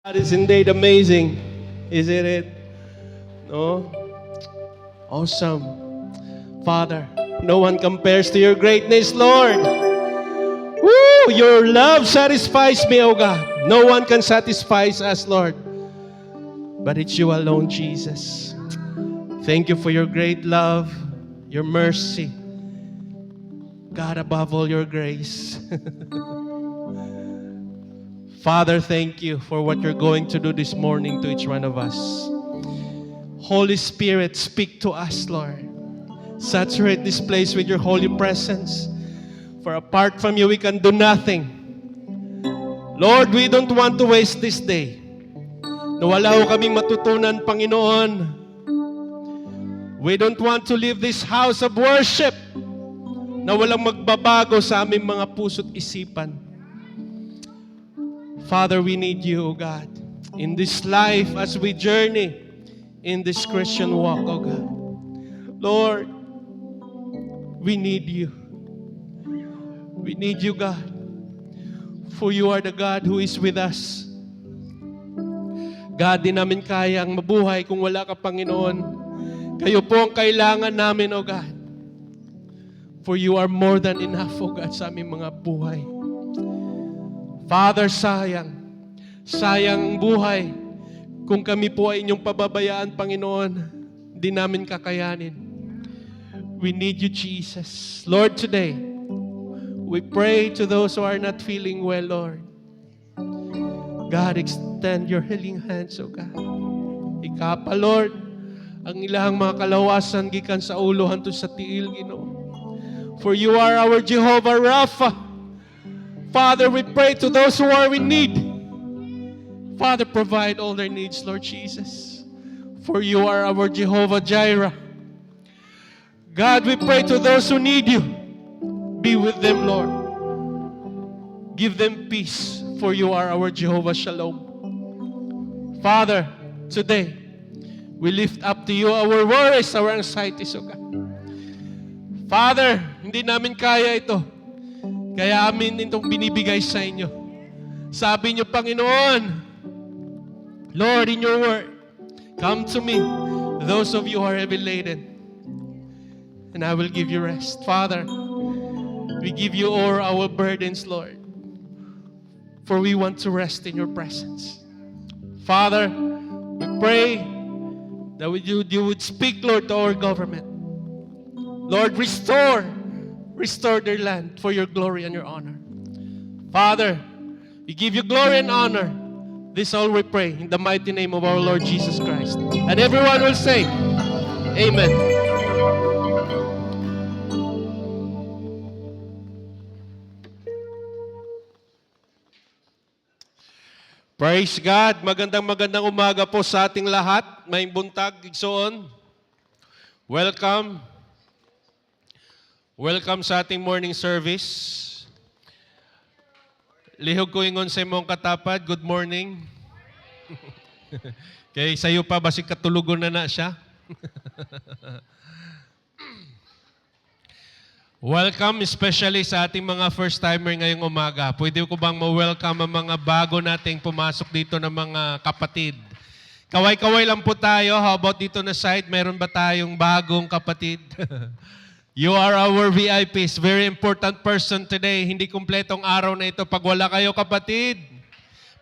God is indeed amazing, isn't it? No? Awesome. Father, no one compares to your greatness, Lord. Woo! Your love satisfies me, oh God. No one can satisfy us, Lord. But it's you alone, Jesus. Thank you for your great love, your mercy. God, above all, your grace. Father, thank you for what you're going to do this morning to each one of us. Holy Spirit, speak to us, Lord. Saturate this place with your holy presence. For apart from you, we can do nothing. Lord, we don't want to waste this day. Na wala ho kaming matutunan, Panginoon. We don't want to leave this house of worship na walang magbabago sa aming mga puso't isipan. Father, we need you, O God, in this life as we journey in this Christian walk, O God. Lord, we need you. We need you, God. For you are the God who is with us. God, di namin kayang mabuhay kung wala ka, Panginoon. Kayo po ang kailangan namin, O God. For you are more than enough, O God, sa aming mga buhay. Father, sayang. Sayang ang buhay. Kung kami po ay inyong pababayaan, Panginoon, di namin kakayanin. We need you, Jesus. Lord, today, we pray to those who are not feeling well, Lord. God, extend your healing hands, O God. Ikapa, Lord, ang ilahang mga kalawasan gikan sa ulo hangtod sa tiil, Ginoo. For you are our Jehovah Rapha. Father, we pray to those who are in need. Father, provide all their needs, Lord Jesus. For you are our Jehovah Jireh. God, we pray to those who need you. Be with them, Lord. Give them peace, for you are our Jehovah Shalom. Father, today, we lift up to you our worries, our anxieties, O God. Father, hindi namin kaya ito. Kaya amin itong binibigay sa inyo. Sabi niyo, Panginoon, Lord, in your word, come to me, those of you who are heavy laden, and I will give you rest. Father, we give you all our burdens, Lord, for we want to rest in your presence. Father, we pray that you would speak, Lord, to our government. Lord, restore their land for your glory and your honor. Father, we give you glory and honor. This all we pray in the mighty name of our Lord Jesus Christ. And everyone will say, Amen. Praise God. Magandang umaga po sa ating lahat. May buntag, igsoon. Welcome. Welcome sa ating morning service. Lihog ko ingon sa imong katapad, good morning. Kay sayo pa, basig katulugon na siya. Welcome especially sa ating mga first-timer ngayong umaga. Pwede ko bang ma-welcome ang mga bago nating pumasok dito ng mga kapatid? Kaway-kaway lang po tayo. How about dito na side? Meron ba tayong bagong kapatid? You are our VIPs. Very important person today. Hindi kumpletong araw na ito pag wala kayo, kapatid.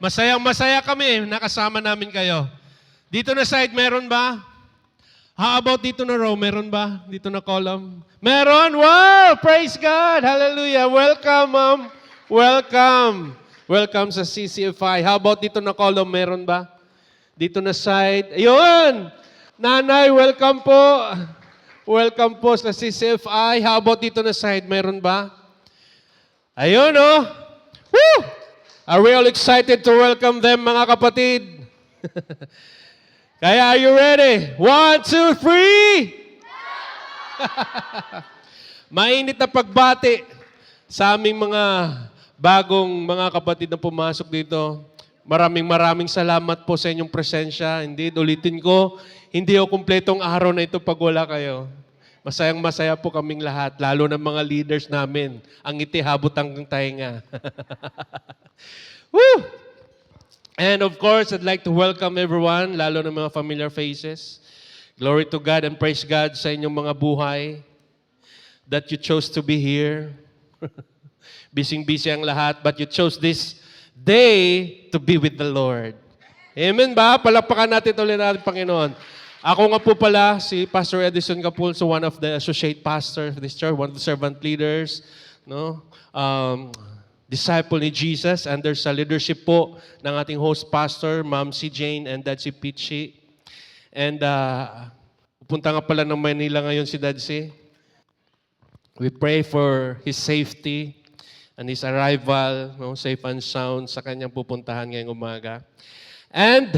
Masayang-masaya kami. Nakasama namin kayo. Dito na side, meron ba? How about dito na row? Meron ba? Dito na column? Meron? Wow! Praise God! Hallelujah! Welcome, ma'am. Welcome. Welcome sa CCFI. How about dito na column? Meron ba? Dito na side. Ayun! Nanay, welcome po. Welcome po sa CCFI. How about dito na side? Meron ba? Ayun, oh. Woo! Are we all excited to welcome them, mga kapatid? Kaya, are you ready? 1, 2, 3! Mainit na pagbati sa aming mga bagong mga kapatid na pumasok dito. Maraming salamat po sa inyong presensya. Indeed, ulitin ko, hindi o kumpletong araw na ito pag wala kayo. Masayang-masaya po kaming lahat, lalo ng mga leaders namin. Ang ngiti habot hanggang tainga. Woo! And of course, I'd like to welcome everyone, lalo ng mga familiar faces. Glory to God and praise God sa inyong mga buhay that you chose to be here. Busy-busy ang lahat, but you chose this day to be with the Lord. Amen ba? Palakpakan natin ulit natin, Panginoon. Ako nga po pala, si Pastor Edison Capulso, one of the associate pastors of this church, one of the servant leaders, no? Disciple ni Jesus, under sa leadership po ng ating host pastor, Ma'am si Jane and Dad si Pichi. And pupunta nga pala ng Manila ngayon si Dad si. We pray for his safety and his arrival, no, safe and sound sa kanyang pupuntahan ngayong umaga. And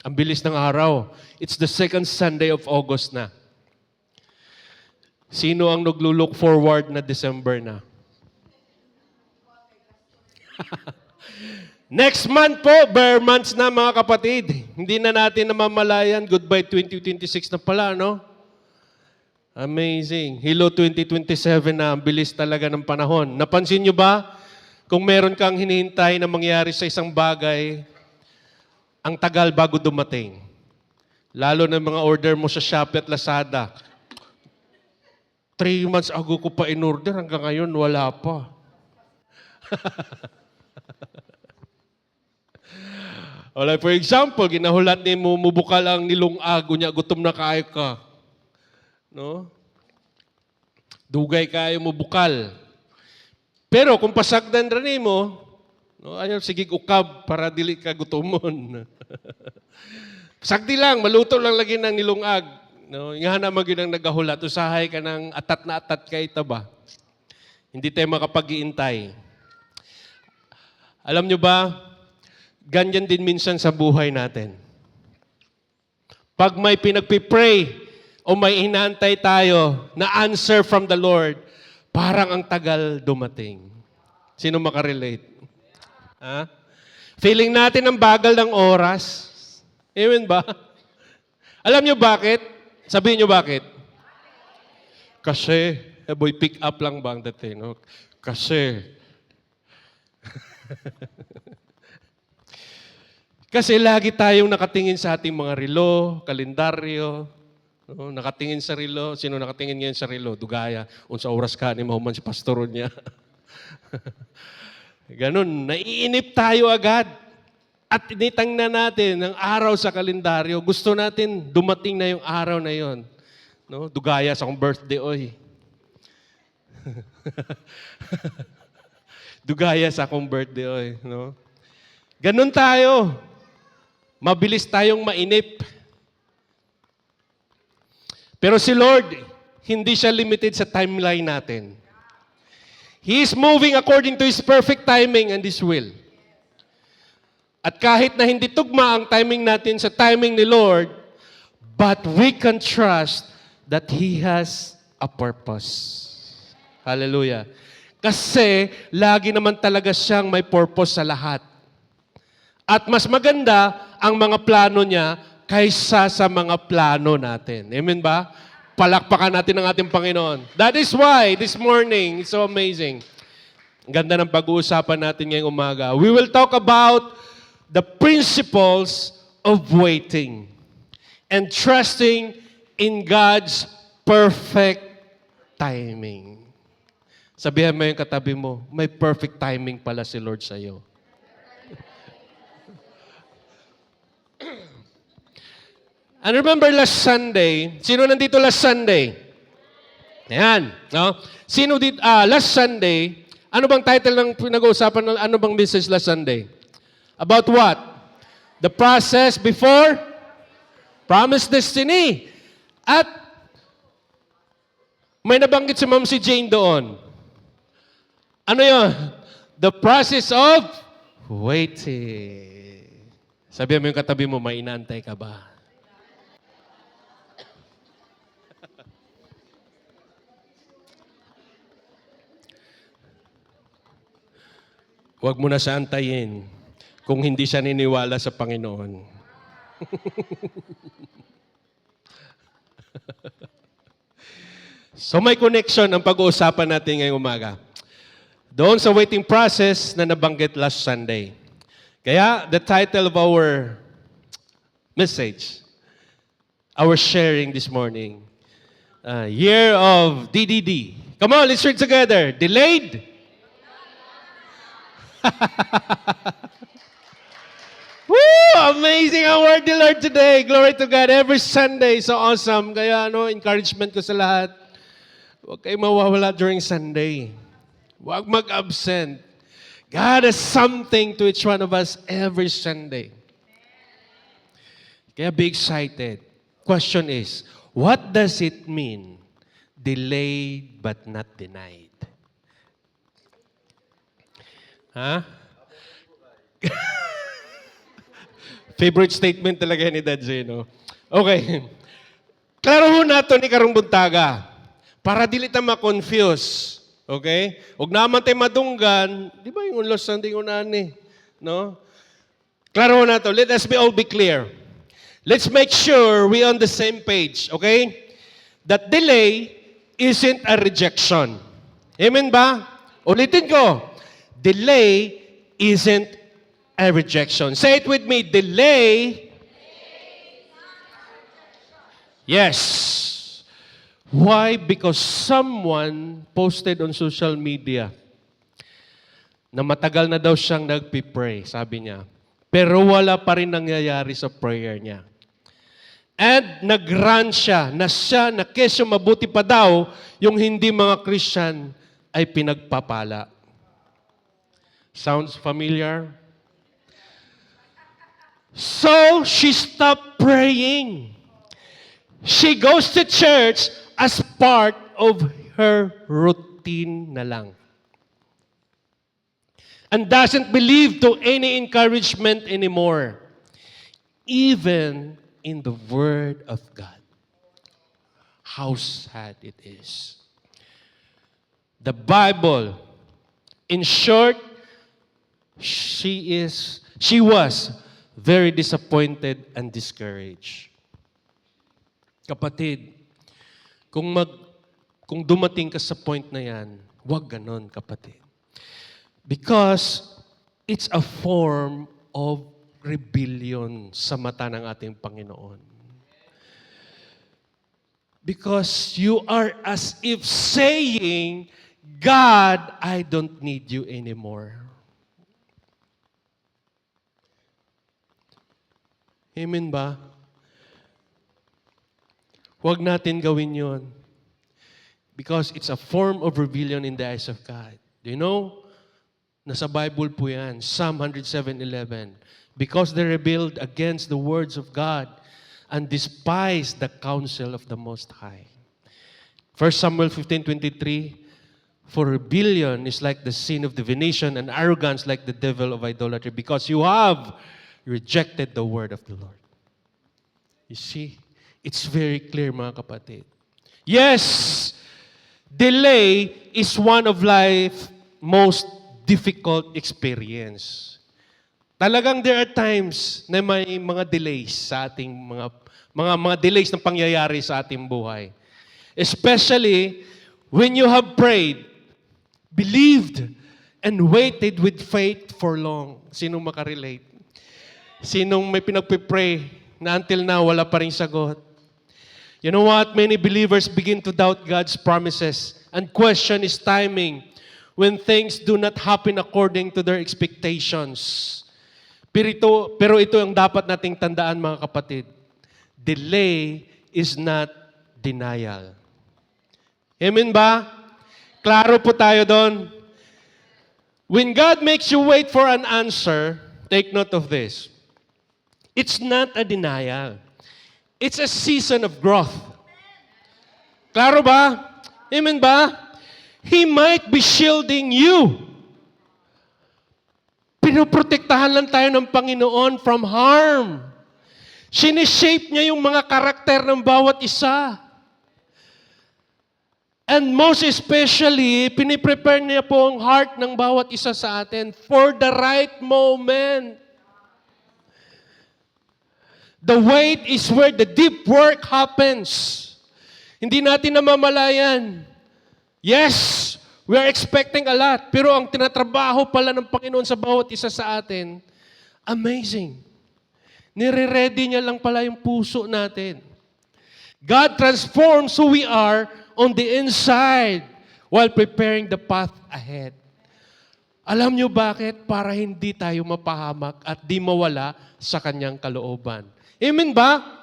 ang bilis ng araw. It's the second Sunday of August na. Sino ang naglo-look forward na December na? Next month po, bare months na mga kapatid. Hindi na natin namamalayan. Goodbye 2026 na pala, no? Amazing. Hello 2027 na. Ang bilis talaga ng panahon. Napansin nyo ba? Kung meron kang hinihintay na mangyari sa isang bagay, ang tagal bago dumating. Lalo na mga order mo sa Shopee at Lazada. 3 months ago ko pa in-order, hanggang ngayon wala pa. Wala, for example, ginahulat ni mo, mubukal ang nilungag, niya, gutom na kayo ka. No? Dugay kayo mo bukal. Pero kung pasagdan rin mo, no, ayaw, sige ukab para dili ka gutomon. Sagdi lang, maluto lang lagi ng nilungag. No? Nga na maginang nagahulat, usahay ka ng atat na atat kay taba. Hindi tayo makapag-iintay. Alam nyo ba, ganyan din minsan sa buhay natin. Pag may pinagpipray o may inaantay tayo na answer from the Lord, parang ang tagal dumating. Sino makarelate? Ha? Feeling natin ang bagal ng oras. Amen ba? Alam nyo bakit? Sabihin nyo bakit? Kasi, boy, pick up lang ba ang dating? No? Kasi, kasi lagi tayong nakatingin sa ating mga relo, kalendaryo, no? Nakatingin sa relo. Sino nakatingin ngayon sa relo? Dugaya. Unsa oras ka ni mahuman si pastor niya. Ganun, naiinip tayo agad. At initang na natin ang araw sa kalendaryo. Gusto natin dumating na yung araw na yon. No? Dugaya sa akong birthday, oy. Dugaya sa akong birthday, oy. No? Ganun tayo. Mabilis tayong mainip. Pero si Lord, hindi siya limited sa timeline natin. He is moving according to His perfect timing and His will. At kahit na hindi tugma ang timing natin sa timing ni Lord, but we can trust that He has a purpose. Hallelujah. Kasi lagi naman talaga siyang may purpose sa lahat. At mas maganda ang mga plano niya kaysa sa mga plano natin. Amen ba? Palakpakan natin ang ating Panginoon. That is why this morning, it's so amazing. Ang ganda ng pag-uusapan natin ngayong umaga. We will talk about the principles of waiting and trusting in God's perfect timing. Sabihan mo yung katabi mo, may perfect timing pala si Lord sa iyo. And remember last Sunday, sino nandito last Sunday? Ayan, no? Sino dito, last Sunday, ano bang title ng pinag-uusapan, ano bang message last Sunday? About what? The process before promised destiny. At may nabanggit si Ma'am si Jane doon. Ano yun? The process of waiting. Sabihan mo yung katabi mo, may inaantay ka ba? Huwag mo na siya antayin kung hindi siya niniwala sa Panginoon. So may connection ang pag-uusapan natin ngayong umaga. Doon sa waiting process na nabanggit last Sunday. Kaya, the title of our message, our sharing this morning, Year of DDD. Come on, let's read together. Delayed? Woo! Amazing ang word ni Lord today. Glory to God. Every Sunday, so awesome. Kaya encouragement ko sa lahat. Huwag kayong mawawala during Sunday. Huwag mag-absent. God has something to each one of us every Sunday. Kaya be excited. Question is, what does it mean? Delayed but not denied. Ha? Favorite statement talaga ni Dad Zay, no? Okay. Klaro ho nato ni karong buntaga. Para dili ta ma-confuse. Okay? Huwag naman tayo madunggan. Di ba yung unlos ng tingunan ni? No? Klaro na to. Let us all be clear. Let's make sure we're on the same page. Okay? That delay isn't a rejection. Amen ba? Ulitin ko. Delay isn't a rejection. Say it with me. Delay. Yes. Why? Because someone posted on social media na matagal na daw siyang nagpipray, sabi niya. Pero wala pa rin nangyayari sa prayer niya. And nag-run siya na kesyo mabuti pa daw yung hindi mga Christian ay pinagpapala. Sounds familiar? So, she stopped praying. She goes to church as part of her routine na lang. And doesn't believe to any encouragement anymore. Even in the Word of God. How sad it is. The Bible, in short, she was very disappointed and discouraged. Kapatid, kung dumating ka sa point na yan, huwag ganon, kapatid. Because it's a form of rebellion sa mata ng ating Panginoon. Because you are as if saying, God, I don't need you anymore. Amen ba? Huwag natin gawin yon. Because it's a form of rebellion in the eyes of God. Do you know? Nasa Bible po yan. Psalm 107:11. Because they rebelled against the words of God and despised the counsel of the Most High. 1 Samuel 15:23. For rebellion is like the sin of divination and arrogance like the devil of idolatry. Because you have rejected the word of the Lord. You see? It's very clear, mga kapatid. Yes, delay is one of life's most difficult experience. Talagang there are times na may mga delays sa ating mga delays na pangyayari sa ating buhay. Especially when you have prayed, believed, and waited with faith for long. Sinong makarelate? Sinong may pinagpipray na until now wala pa rin sagot? You know what? Many believers begin to doubt God's promises and question His timing when things do not happen according to their expectations. Pero ito ang dapat nating tandaan, mga kapatid. Delay is not denial. Amen ba? Klaro po tayo doon. When God makes you wait for an answer, take note of this. It's not a denial. It's a season of growth. Klaro ba? Amen ba? He might be shielding you. Pinoprotektahan lang tayo ng Panginoon from harm. Sinishape niya yung mga karakter ng bawat isa. And most especially, piniprepare niya po ang heart ng bawat isa sa atin for the right moment. The wait is where the deep work happens. Hindi natin namamalayan. Yes, we are expecting a lot. Pero ang tinatrabaho pala ng Panginoon sa bawat isa sa atin Amazing. Nire-ready niya lang pala yung puso natin. God transforms who we are on the inside while preparing the path ahead. Alam niyo bakit? Para hindi tayo mapahamak at di mawala sa kanyang kalooban. Amen ba?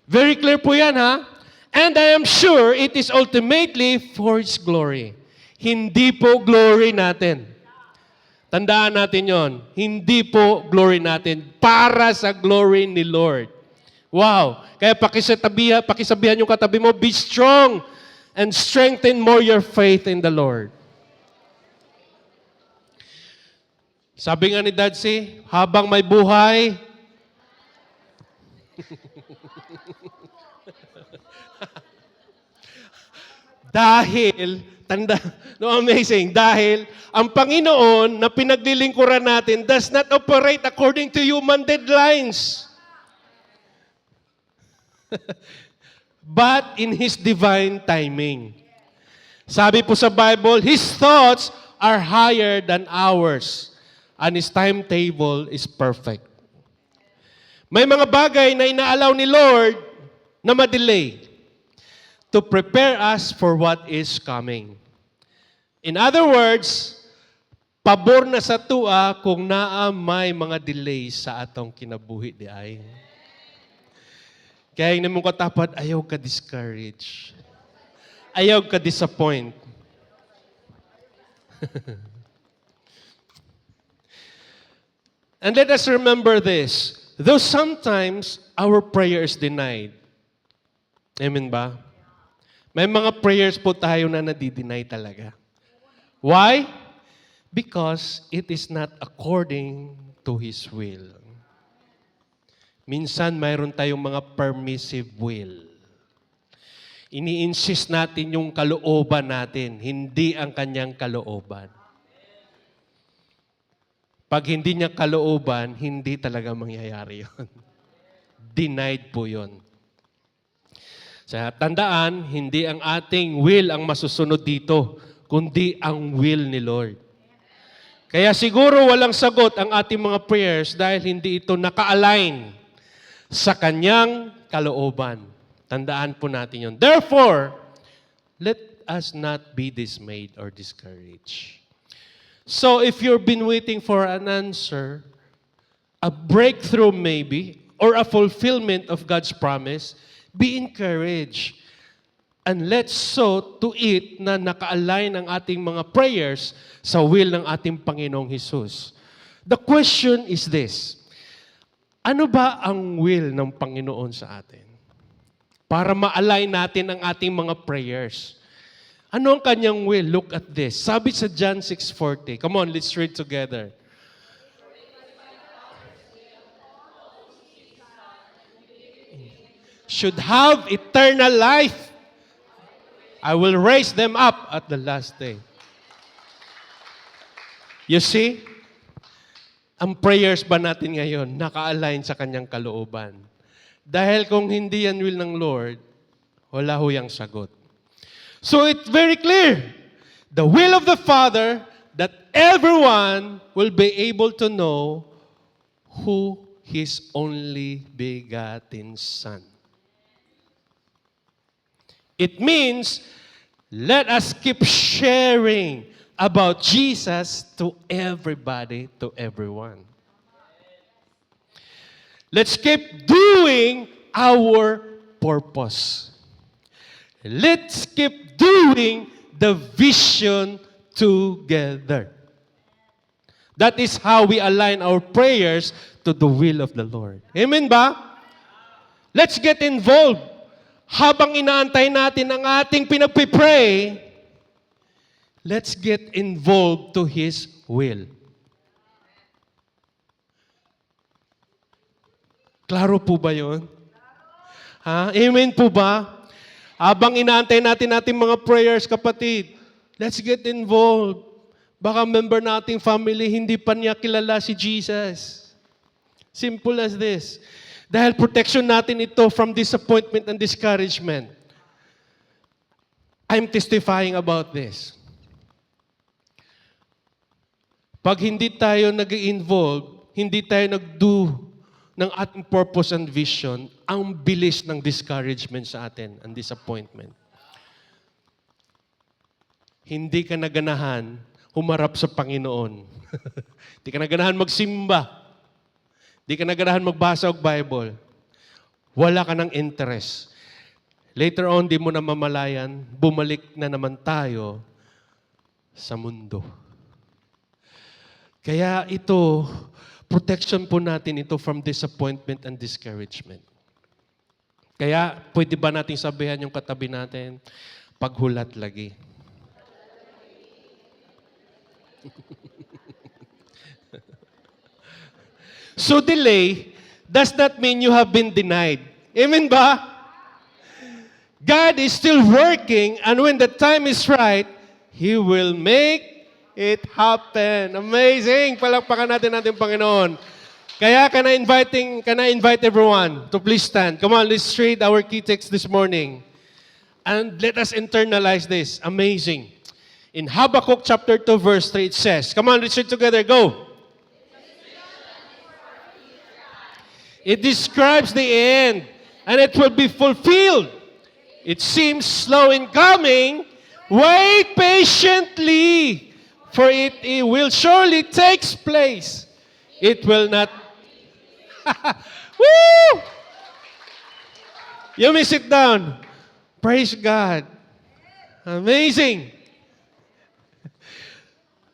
Very clear po yan, ha? And I am sure it is ultimately for His glory. Hindi po glory natin. Tandaan natin yon. Hindi po glory natin. Para sa glory ni Lord. Wow! Kaya pakisabihan yung katabi mo, be strong and strengthen more your faith in the Lord. Sabi nga ni Dadsi, habang may buhay, dahil, amazing, dahil ang Panginoon na pinaglilingkuran natin does not operate according to human deadlines, but in His divine timing. Sabi po sa Bible, His thoughts are higher than ours, and His timetable is perfect. May mga bagay na inaalaw ni Lord na ma-delay to prepare us for what is coming. In other words, pabor na sa tua kung naa may mga delay sa atong kinabuhi di ay. Kaya yung mong katapat, ayaw ka discourage. Ayaw ka disappoint. And let us remember this. Though sometimes our prayer is denied. Amen ba? May mga prayers po tayo na nadi-deny talaga. Why? Because it is not according to His will. Minsan mayroon tayong mga permissive will. Ini-insist natin yung kalooban natin, hindi ang kanyang kalooban. Pag hindi niya kalooban, hindi talaga mangyayari yun. Denied po yun. Sa tandaan, hindi ang ating will ang masusunod dito, kundi ang will ni Lord. Kaya siguro walang sagot ang ating mga prayers dahil hindi ito naka-align sa kanyang kalooban. Tandaan po natin yun. Therefore, let us not be dismayed or discouraged. So if you've been waiting for an answer, a breakthrough maybe, or a fulfillment of God's promise, be encouraged. And let's sow to it na naka-align ang ating mga prayers sa will ng ating Panginoong Hesus. The question is this, ano ba ang will ng Panginoon sa atin? Para ma-align natin ang ating mga prayers. Ano ang kanyang will? Look at this. Sabi sa John 6:40. Come on, let's read together. Should have eternal life. I will raise them up at the last day. You see? Ang prayers ba natin ngayon naka-align sa kanyang kalooban? Dahil kung hindi yan will ng Lord, wala ho yang sagot. So it's very clear. The will of the Father that everyone will be able to know who His only begotten Son. It means, let us keep sharing about Jesus to everybody, to everyone. Let's keep doing our purpose. Let's keep doing the vision together. That is how we align our prayers to the will of the Lord. Amen ba? Let's get involved. Habang inaantay natin ang ating pinagpipray, let's get involved to His will. Klaro po ba yun? Ha? Amen po ba? Habang inaantay natin ating mga prayers, kapatid, let's get involved. Baka member nating family, hindi pa niya kilala si Jesus. Simple as this. Dahil protection natin ito from disappointment and discouragement. I'm testifying about this. Pag hindi tayo nag-involve, hindi tayo nag-do ng ating purpose and vision, ang bilis ng discouragement sa atin and disappointment. Hindi ka naganahan humarap sa Panginoon. Hindi ka naganahan magsimba. Hindi ka naganahan magbasa ng Bible. Wala ka ng interest. Later on, di mo na mamalayan, bumalik na naman tayo sa mundo. Kaya ito, protection po natin ito from disappointment and discouragement. Kaya, pwede ba nating sabihan yung katabi natin, paghulat lagi. So delay does not mean you have been denied. Amen ba? God is still working, and when the time is right, He will make it happen. Amazing! Palakpakan natin ating Panginoon. Kaya can I invite everyone to please stand. Come on, let's read our key text this morning. And let us internalize this. Amazing. In Habakkuk chapter 2 verse 3 it says, come on, let's read together, go. It describes the end, and it will be fulfilled. It seems slow in coming. Wait patiently, for it will surely take place. It will not... Woo! You may sit down. Praise God. Amazing.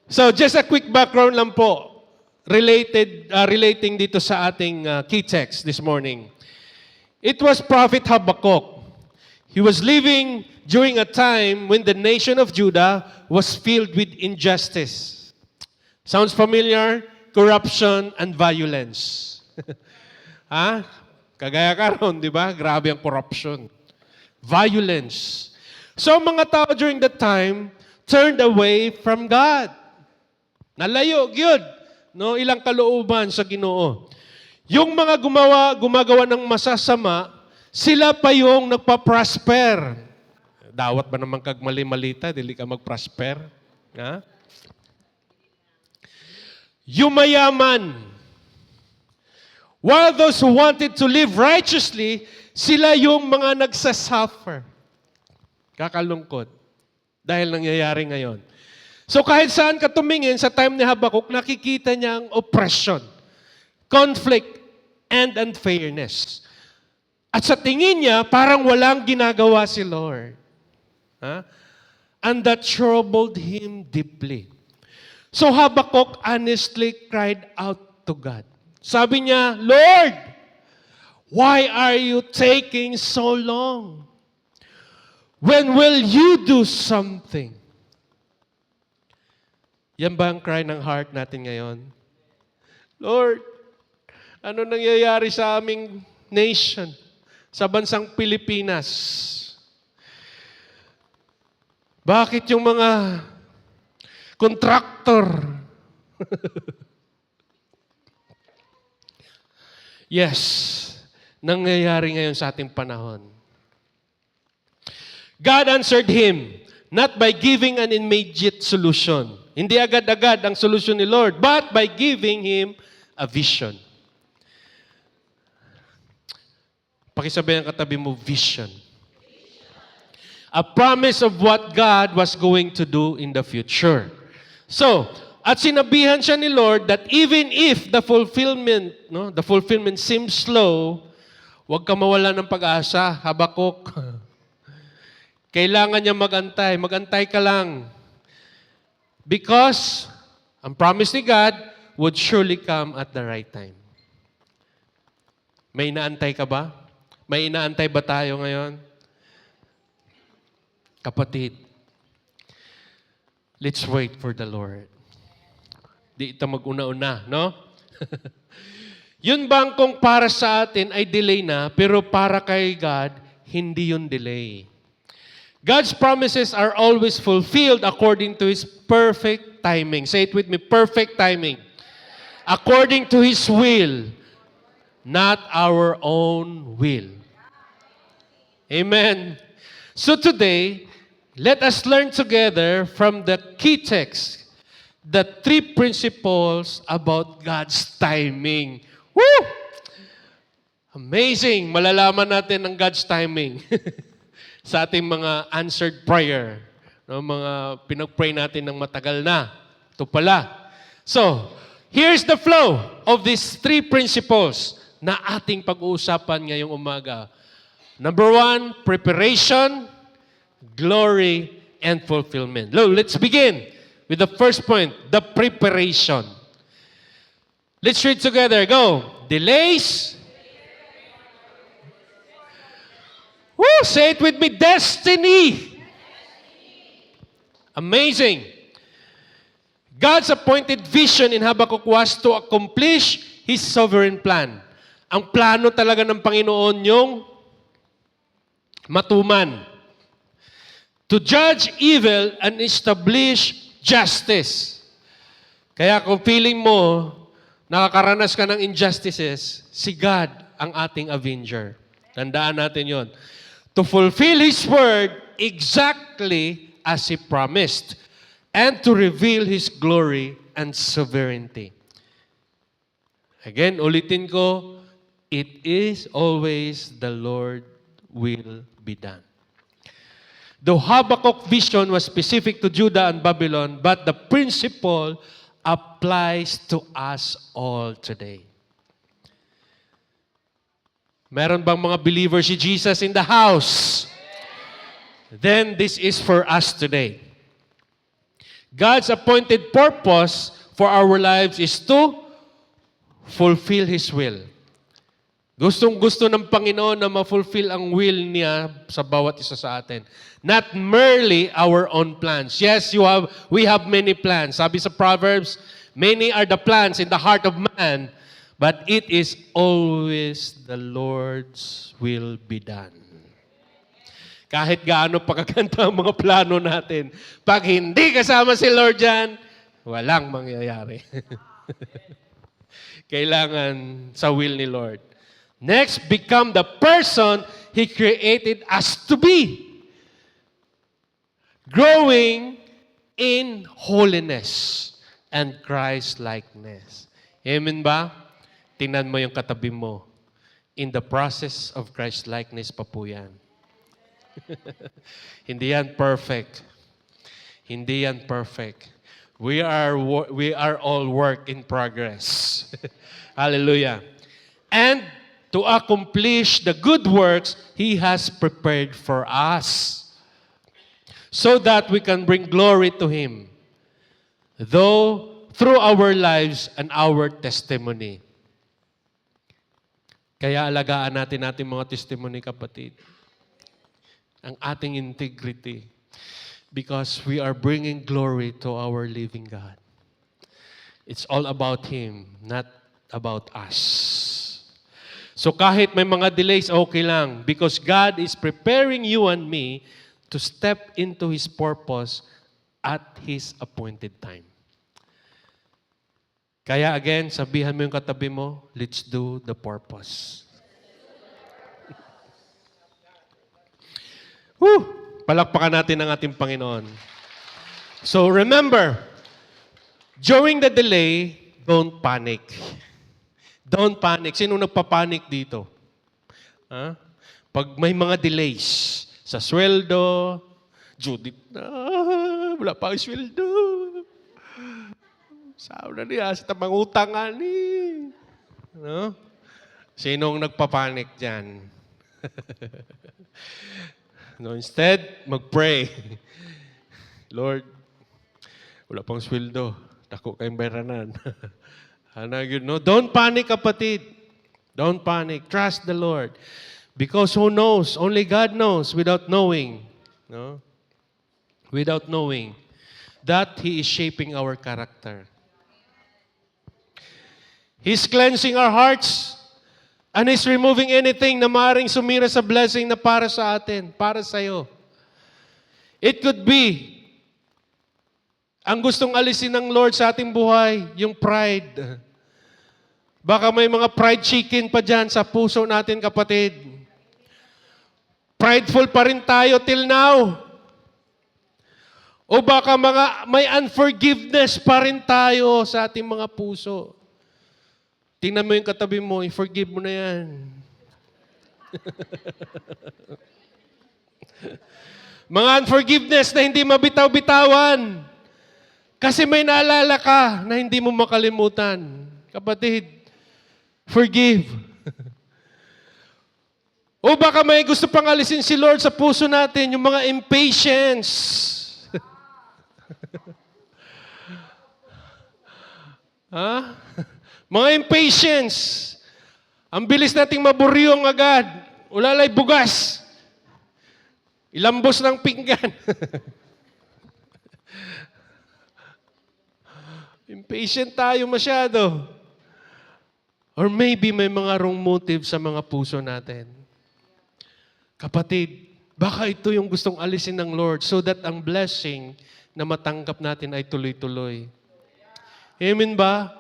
So, just a quick background lang po. Relating dito sa ating key text this morning. It was Prophet Habakkuk. He was living during a time when the nation of Judah was filled with injustice. Sounds familiar? Corruption and violence. Ha? Kagaya karon, di ba? Grabe ang corruption. Violence. So, mga tao during that time turned away from God. Nalayo, gyud. No, ilang kalooban sa Ginoo. Yung mga gumagawa ng masasama, sila pa yung nagpa-prosper. Dawat ba naman kag mali-malita, dili ka mag-prosper? Ha? Yumayaman. While those who wanted to live righteously, sila yung mga nagsasuffer. Kakalungkot. Dahil nangyayari ngayon. So kahit saan ka tumingin sa time ni Habakkuk, nakikita niya ang oppression, conflict, and unfairness. At sa tingin niya, parang walang ginagawa si Lord. Huh? And that troubled him deeply. So Habakkuk honestly cried out to God. Sabi niya, Lord, why are you taking so long? When will you do something? Yan ba ang cry ng heart natin ngayon? Lord, ano nangyayari sa aming nation, sa bansang Pilipinas? Bakit yung mga contractor? Yes, nangyayari ngayon sa ating panahon. God answered him, not by giving an immediate solution. Hindi agad-agad ang solusyon ni Lord, but by giving him a vision. Pakisabihan ang katabi mo, vision. A promise of what God was going to do in the future. So, at sinabihan siya ni Lord that even if the fulfillment seems slow, huwag ka mawala ng pag-asa, Habakkuk. Kailangan niya magantay. Magantay ka lang. Because ang promise ni God would surely come at the right time. May inaantay ka ba? May inaantay ba tayo ngayon? Kapatid, let's wait for the Lord. Di ito mag-una-una, no? Yun bang kung para sa atin ay delay na, pero para kay God, hindi yun delay. God's promises are always fulfilled according to His perfect timing. Say it with me, perfect timing. According to His will, not our own will. Amen. So today, let us learn together from the key text the 3 principles about God's timing. Woo! Amazing! Malalaman natin ang God's timing sa ating mga answered prayer. No, mga pinag-pray natin ng matagal na. Ito pala. So, here's the flow of these 3 principles na ating pag-uusapan ngayong umaga. Number 1, preparation, glory, and fulfillment. Let's begin with the first point, the preparation. Let's read together. Go. Delays. Woo! Say it with me. Destiny. Amazing. God's appointed vision in Habakkuk was to accomplish His sovereign plan. Ang plano talaga ng Panginoon yung matuman. To judge evil and establish justice. Kaya kung feeling mo, nakakaranas ka ng injustices, si God ang ating avenger. Tandaan natin yon. To fulfill His word exactly as He promised and to reveal His glory and sovereignty. Again, ulitin ko, it is always the Lord will be done. The Habakkuk vision was specific to Judah and Babylon, but the principle applies to us all today. Meron bang mga believers si Jesus in the house? Then this is for us today. God's appointed purpose for our lives is to fulfill His will. Gustong-gusto ng Panginoon na ma-fulfill ang will niya sa bawat isa sa atin. Not merely our own plans. Yes, we have many plans. Sabi sa Proverbs, many are the plans in the heart of man, but it is always the Lord's will be done. Kahit gaano pagkaganda ang mga plano natin, pag hindi kasama si Lord dyan, walang mangyayari. Kailangan sa will ni Lord. Next, become the person He created us to be. Growing in holiness and Christ-likeness. Amen ba? Tingnan mo yung katabi mo. In the process of Christ-likeness pa po yan. Hindi yan perfect. Hindi yan perfect. We are all work in progress. Hallelujah. And to accomplish the good works He has prepared for us, so that we can bring glory to Him, through our lives and our testimony. Kaya alagaan natin mga testimony, kapatid. Ang ating integrity. Because we are bringing glory to our living God. It's all about Him, not about us. So kahit may mga delays, okay lang. Because God is preparing you and me to step into His purpose at His appointed time. Kaya again, sabihan mo yung katabi mo, let's do the purpose. Woo! Palakpakan natin ang ating Panginoon. So remember, during the delay, don't panic. Don't panic. Sino nagpapanik dito? Ha? Pag may mga delays sa sweldo, Judith, wala pa ang sweldo. Sabi na niya, sa tamangutangan ni. No? Sinong nagpapanik dyan? No, instead, mag-pray. Lord, wala pang sweldo. Dako kayong bayranan. No? Don't panic, kapatid. Don't panic. Trust the Lord. Because who knows? Only God knows without knowing. No? Without knowing that He is shaping our character. He's cleansing our hearts and He's removing anything na maaaring sumira sa blessing na para sa atin, para sa iyo. It could be ang gustong alisin ng Lord sa ating buhay, yung pride. Baka may mga fried chicken pa dyan sa puso natin, kapatid. Prideful pa rin tayo till now. O baka may unforgiveness pa rin tayo sa ating mga puso. Tingnan mo yung katabi mo, i-forgive mo na yan. Mga unforgiveness na hindi mabitaw-bitawan. Kasi may naalala ka na hindi mo makalimutan. Kapatid, forgive. O baka may gusto pang alisin si Lord sa puso natin, yung mga impatience. Ha? Mga impatience. Ang bilis nating maburyong agad. Ulalay bugas. Ilambos ng pinggan. Impatient tayo masyado. Or maybe may mga wrong motive sa mga puso natin. Kapatid, baka ito yung gustong alisin ng Lord so that ang blessing na matanggap natin ay tuloy-tuloy. Amen ba?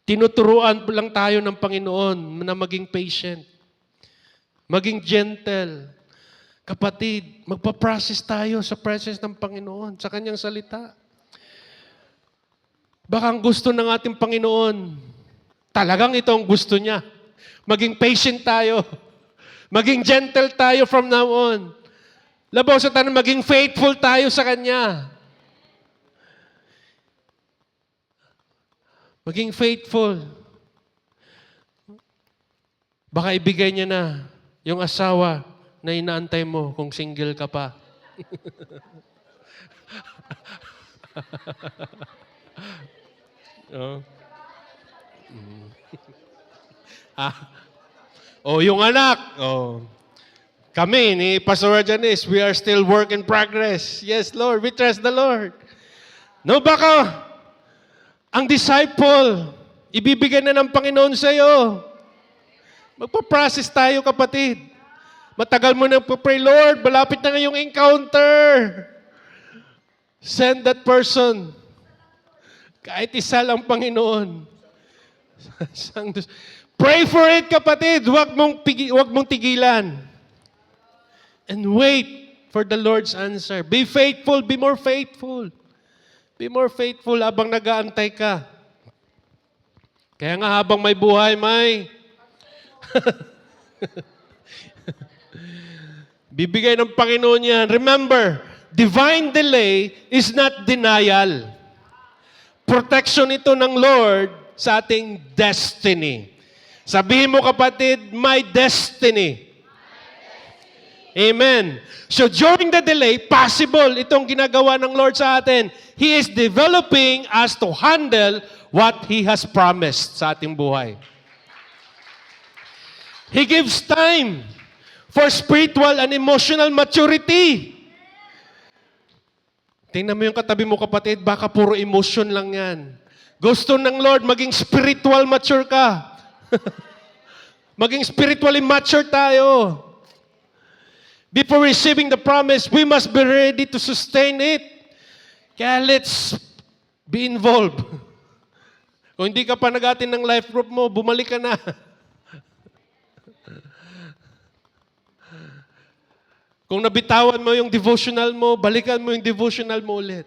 Tinuturuan lang tayo ng Panginoon na maging patient, maging gentle. Kapatid, magpa-process tayo sa presence ng Panginoon, sa Kanyang salita. Baka ang gusto ng ating Panginoon, talagang ito ang gusto niya. Maging patient tayo. Maging gentle tayo from now on. Labaw sa tanong, maging faithful tayo sa Kanya. Maging faithful. Baka ibigay niya na yung asawa na inaantay mo kung single ka pa. Oh. Yung anak. Kami ni Pastor Janice, we are still work in progress. Yes, Lord, we trust the Lord. No, baka ang disciple, ibibigay na ng Panginoon sa iyo. Magpa-process tayo, kapatid. Matagal mo na pray, Lord, malapit na ngayong encounter. Send that person. Kahit isa lang, Panginoon. Pray for it, kapatid. Huwag mong tigilan. And wait for the Lord's answer. Be faithful, be more faithful. Be more faithful habang nag-aantay ka. Kaya nga habang may buhay, may bibigay ng Panginoon yan. Remember, divine delay is not denial. Protection ito ng Lord sa ating destiny. Sabihin mo, kapatid, my destiny. Amen. So during the delay, possible itong ginagawa ng Lord sa atin. He is developing us to handle what He has promised sa ating buhay. He gives time for spiritual and emotional maturity. Tingnan mo yung katabi mo, kapatid, baka puro emotion lang yan. Gusto ng Lord, maging spiritual mature ka. Maging spiritually mature tayo. Before receiving the promise, we must be ready to sustain it. Kaya let's be involved. Kung hindi ka pa nag-attend ng life group mo, bumalik ka na. Kung nabitawan mo yung devotional mo, balikan mo yung devotional mo ulit.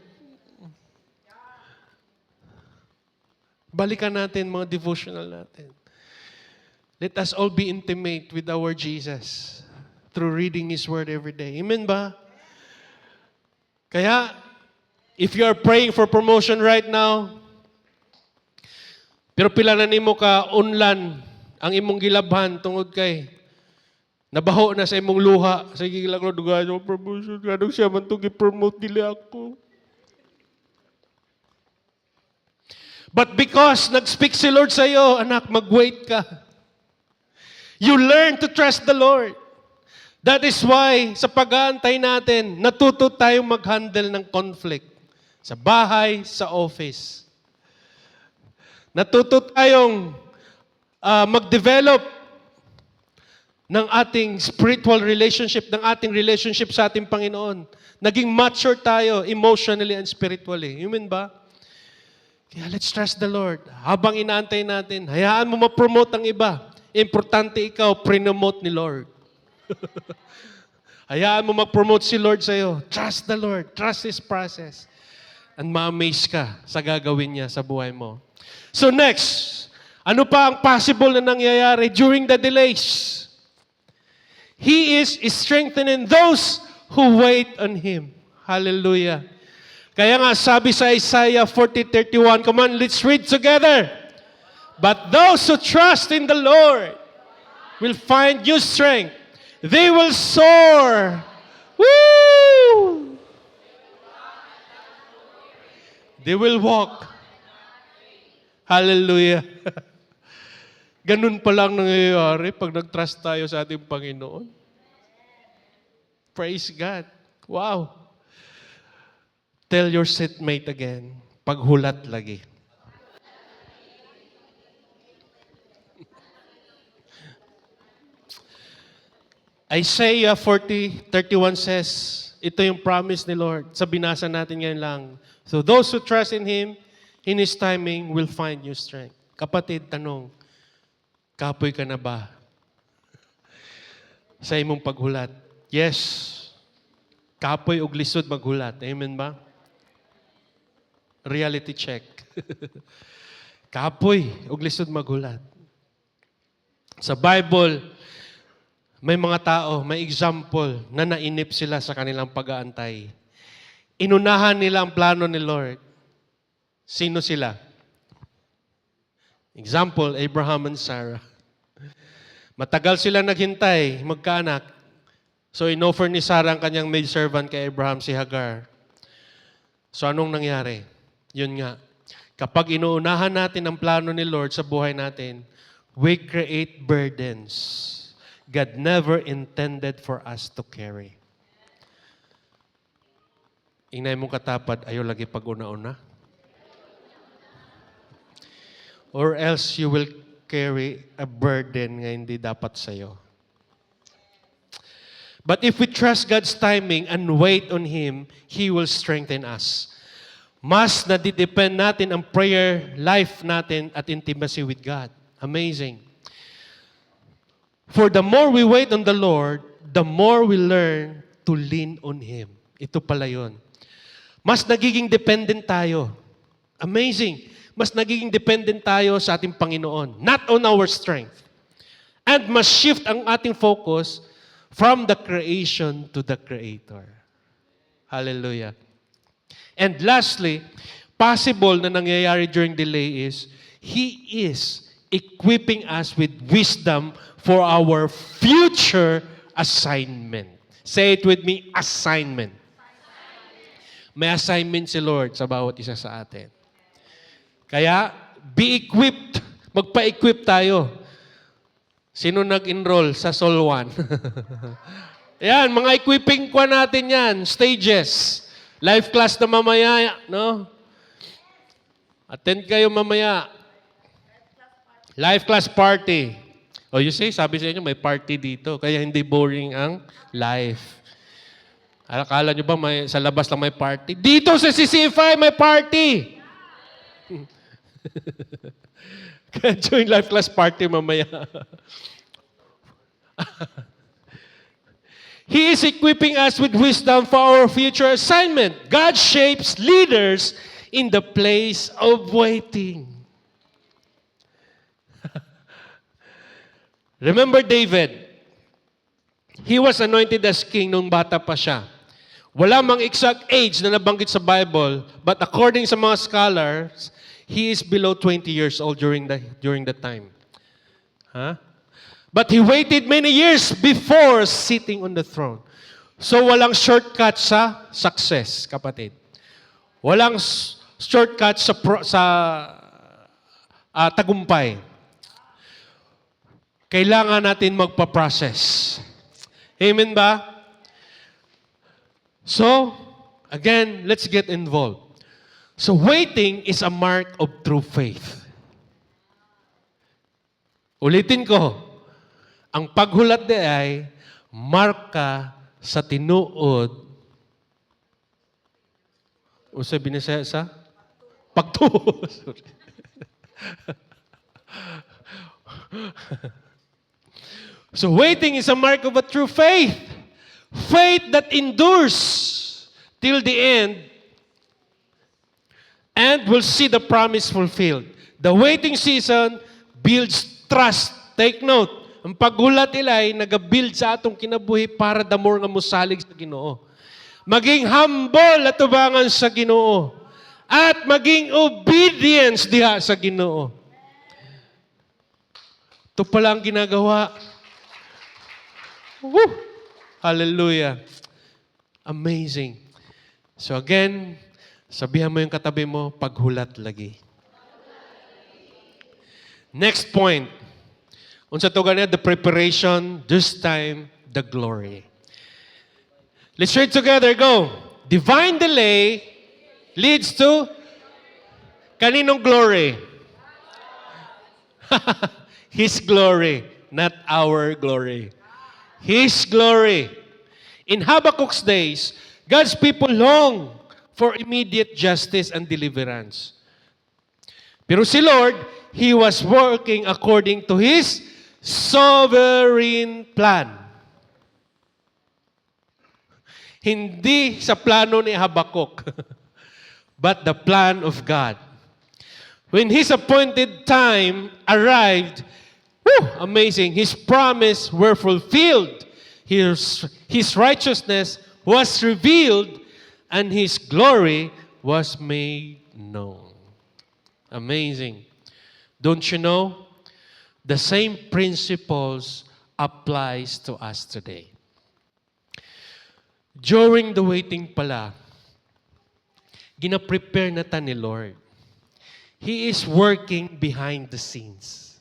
Balikan natin mga devotional natin. Let us all be intimate with our Jesus through reading His Word every day. Amen ba? Kaya, if you are praying for promotion right now, pero pila na nimo ka unlan ang imong gilabhan tungod kay nabaho na sa imong luha. Sige lang ko duga yung promotion. Ganong siya man itong i-promote nila ako. But because nag-speak si Lord sa iyo, anak, mag-wait ka. You learn to trust the Lord. That is why, sa pag-aantay natin, natuto tayong mag-handle ng conflict. Sa bahay, sa office. Natuto tayong mag-develop ng ating spiritual relationship, ng ating relationship sa ating Panginoon. Naging mature tayo emotionally and spiritually. Amen ba? Kaya let's trust the Lord. Habang inaantay natin, hayaan mo ma-promote ang iba. Importante ikaw, pre-promote ni Lord. Hayaan mo mag-promote si Lord sa'yo. Trust the Lord. Trust His process. And ma-amaze ka sa gagawin niya sa buhay mo. So next, ano pa ang possible na nangyayari during the delays? He is strengthening those who wait on Him. Hallelujah. Kaya nga sabi sa Isaiah 40:31, come on, let's read together. But those who trust in the Lord will find new strength. They will soar. Woo! They will walk. Hallelujah. Ganun pa lang nangyayari pag nag-trust tayo sa ating Panginoon. Praise God. Wow. Tell your seatmate again, paghulat lagi. Isaiah 40:31 says, ito yung promise ni Lord. Sa binasa natin ngayon lang. So those who trust in Him, in His timing, will find new strength. Kapatid, tanong, kapoy ka na ba sa imong paghulat? Yes. Kapoy ug lisod maghulat. Amen ba? Reality check. Kapoy ug lisod maghulat. Sa Bible, may mga tao, may example na nainip sila sa kanilang pag-aantay. Inunahan nila ang plano ni Lord. Sino sila? Example, Abraham and Sarah. Matagal sila naghintay, magkaanak. So inoffer ni Sarah ang kanyang maidservant kay Abraham, si Hagar. So anong nangyari? Yun nga. Kapag inuunahan natin ang plano ni Lord sa buhay natin, we create burdens God never intended for us to carry. Inay mong katapat, ayaw lagi pag-una-una. Or else you will carry a burden nga hindi dapat sa'yo. But if we trust God's timing and wait on Him, He will strengthen us. Mas nadidepend natin ang prayer life natin at intimacy with God. Amazing. For the more we wait on the Lord, the more we learn to lean on Him. Ito pala yun. Mas nagiging dependent tayo. Amazing. Mas nagiging dependent tayo sa ating Panginoon. Not on our strength. And mas shift ang ating focus from the creation to the Creator. Hallelujah. And lastly, possible na nangyayari during delay is, He is equipping us with wisdom for our future assignment. Say it with me, assignment. May assignment si Lord sa bawat isa sa atin. Kaya, be equipped. Magpa-equip tayo. Sino nag-enroll sa Soul 1? Yan, mga equipping kwa natin yan. Stages. Life class na mamaya, no? Attend kayo mamaya. Life class party. Oh, you see, sabi sa inyo, may party dito. Kaya hindi boring ang life. Akala nyo ba sa labas lang may party? Dito sa CC5 may party! Kaya join life class party mamaya. He is equipping us with wisdom for our future assignment. God shapes leaders in the place of waiting. Remember David? He was anointed as king nung bata pa siya. Wala mang exact age na nabanggit sa Bible, but according sa mga scholars, he is below 20 years old during the time. Huh? But he waited many years before sitting on the throne. So walang shortcut sa success, kapatid. Walang shortcut sa tagumpay. Kailangan natin magpa-process. Amen ba? So, again, let's get involved. So, waiting is a mark of true faith. Ulitin ko, ang paghulat di ay marka sa tinuod o sabi na sa pagtuo. So waiting is a mark of a true faith. faith that endures till the end and will see the promise fulfilled. The waiting season builds trust. Take note, ang paghulat ilay, nag-build sa atong kinabuhi para the more nga musalig sa Ginoo. Maging humble at tubangan sa Ginoo. At maging obedience diha sa Ginoo. Ito pala ang ginagawa. Woo! Hallelujah. Amazing. So again, sabihan mo yung katabi mo, paghulat lagi. Next point. Unsa to ganyan, the preparation, this time, the glory. Let's read together, go. Divine delay leads to kaninong glory? His glory, not our glory. His glory. In Habakkuk's days, God's people long for immediate justice and deliverance. Pero si Lord, He was working according to His sovereign plan. Hindi sa plano ni Habakkuk, but the plan of God. When His appointed time arrived, amazing, His promise were fulfilled. His righteousness was revealed, and His glory was made known. Amazing. Don't you know? The same principles applies to us today. During the waiting pala, gina-prepare na ta ni Lord. He is working behind the scenes.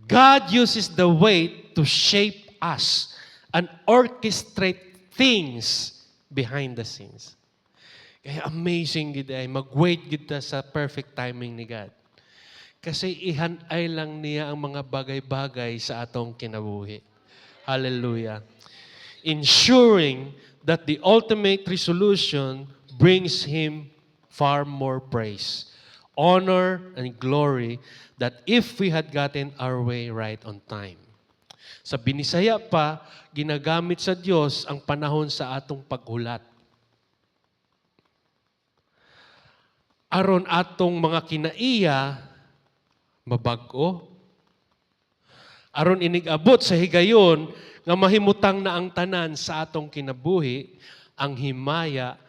God uses the wait to shape us and orchestrate things behind the scenes. Kaya amazing gid ay mag-wait gid ta sa perfect timing ni God. Kasi ihanay lang niya ang mga bagay-bagay sa atong kinabuhi. Hallelujah. Ensuring that the ultimate resolution brings Him far more praise, honor, and glory that if we had gotten our way right on time. Sa Binisaya pa, ginagamit sa Diyos ang panahon sa atong paghulat. Aron atong mga kinaiya, mabag-o. Aron inigabot sa higayon, nga mahimutang na ang tanan sa atong kinabuhi, ang himaya,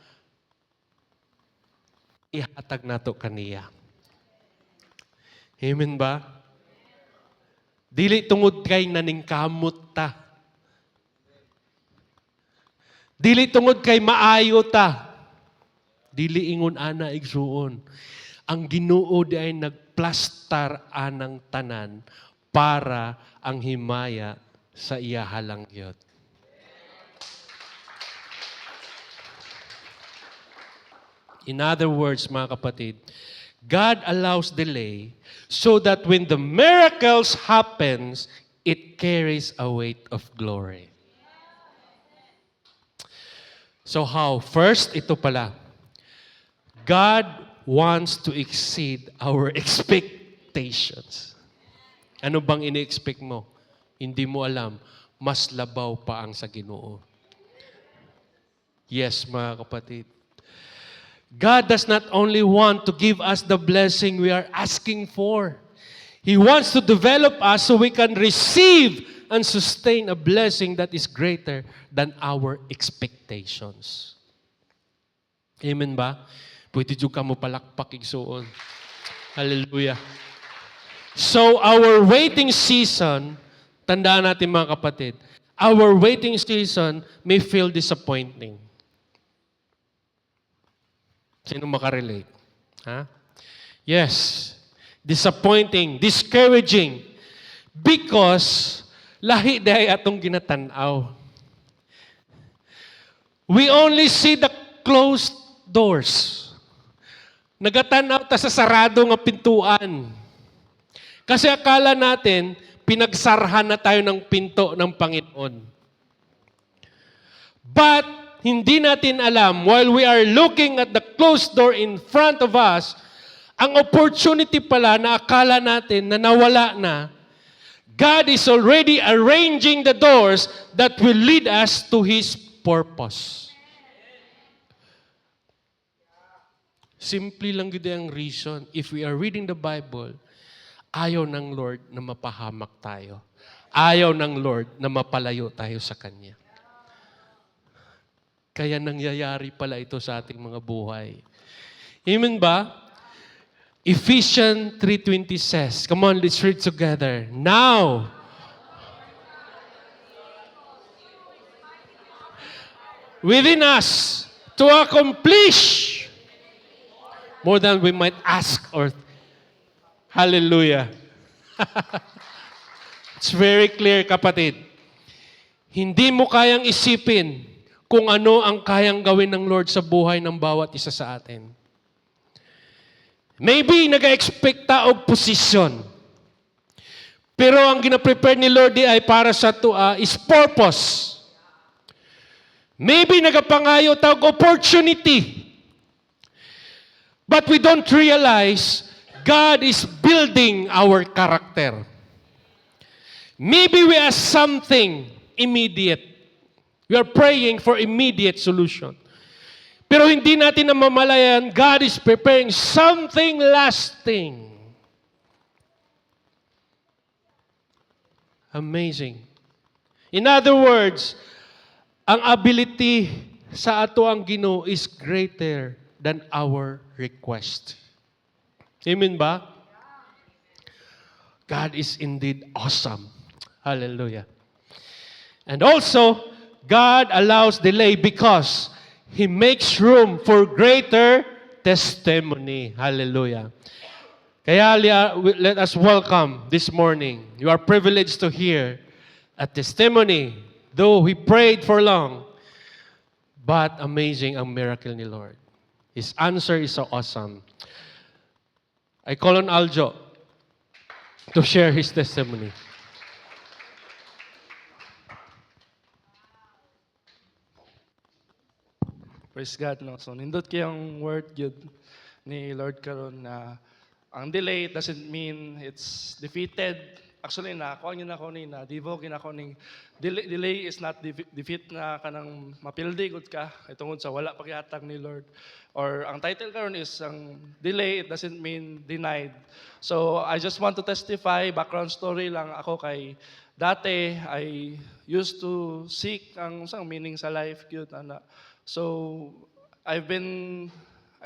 ihatag nato kaniya. Amen ba? Dili tungod kay naningkamot ta. Dili tungod kay maayo ta. Dili ingon ana igsuon. Ang Ginoo di ay nagplastar anang tanan para ang himaya sa iya halang gyud. In other words, mga kapatid, God allows delay so that when the miracles happens, it carries a weight of glory. So how? First, ito pala. God wants to exceed our expectations. Ano bang ini-expect mo? Hindi mo alam, mas labaw pa ang sa Ginoo. Yes, mga kapatid. God does not only want to give us the blessing we are asking for. He wants to develop us so we can receive and sustain a blessing that is greater than our expectations. Amen ba? Pwede dyan ka mo palakpak igsuon. Hallelujah. So our waiting season, tandaan natin mga kapatid, our waiting season may feel disappointing. Sino makarelate? Ha? Yes. Disappointing, discouraging. Because lahi dahi atong ginatanaw. We only see the closed doors. Nagatanaw ta sa sarado nga pintuan. Kasi akala natin, pinagsarhan na tayo ng pinto ng Panginoon. But, hindi natin alam, while we are looking at the closed door in front of us, ang opportunity pala na akala natin na nawala na, God is already arranging the doors that will lead us to His purpose. Simple lang gid ang reason. If we are reading the Bible, ayaw ng Lord na mapahamak tayo. Ayaw ng Lord na mapalayo tayo sa Kanya. Kaya nangyayari pala ito sa ating mga buhay. Amen ba? Ephesians 3:20 says, come on, let's read together. Now, within us, to accomplish more than we might ask or... Hallelujah. It's very clear, kapatid. Hindi mo kayang isipin kung ano ang kayang gawin ng Lord sa buhay ng bawat isa sa atin. Maybe nag-expect ta og posisyon. Pero ang gina-prepare ni Lord ay para sa tua is purpose. Maybe nagapangayo ta og opportunity. But we don't realize God is building our character. Maybe we ask something immediate. We are praying for immediate solution. Pero hindi natin namamalayan, God is preparing something lasting. Amazing. In other words, ang ability sa ato ang Ginoo is greater than our request. Amen ba? God is indeed awesome. Hallelujah. And also, God allows delay because He makes room for greater testimony. Hallelujah. Kaya let us welcome this morning. You are privileged to hear a testimony, though He prayed for long, but amazing ang miracle ni Lord. His answer is so awesome. I call on Aljo to share his testimony. Praise God, no? So, nindot kayang word yun ni Lord karon na ang delay doesn't mean it's defeated. Actually, nakuha niyo na ako ni, na-devoke na ako ni, delay is not defeat na kanang mapildi good ka, itungod sa wala paghatag ni Lord. Or ang title karon is ang delay, it doesn't mean denied. So, I just want to testify, background story lang ako kay dati, I used to seek ang isang meaning sa life, cute, ana. So, I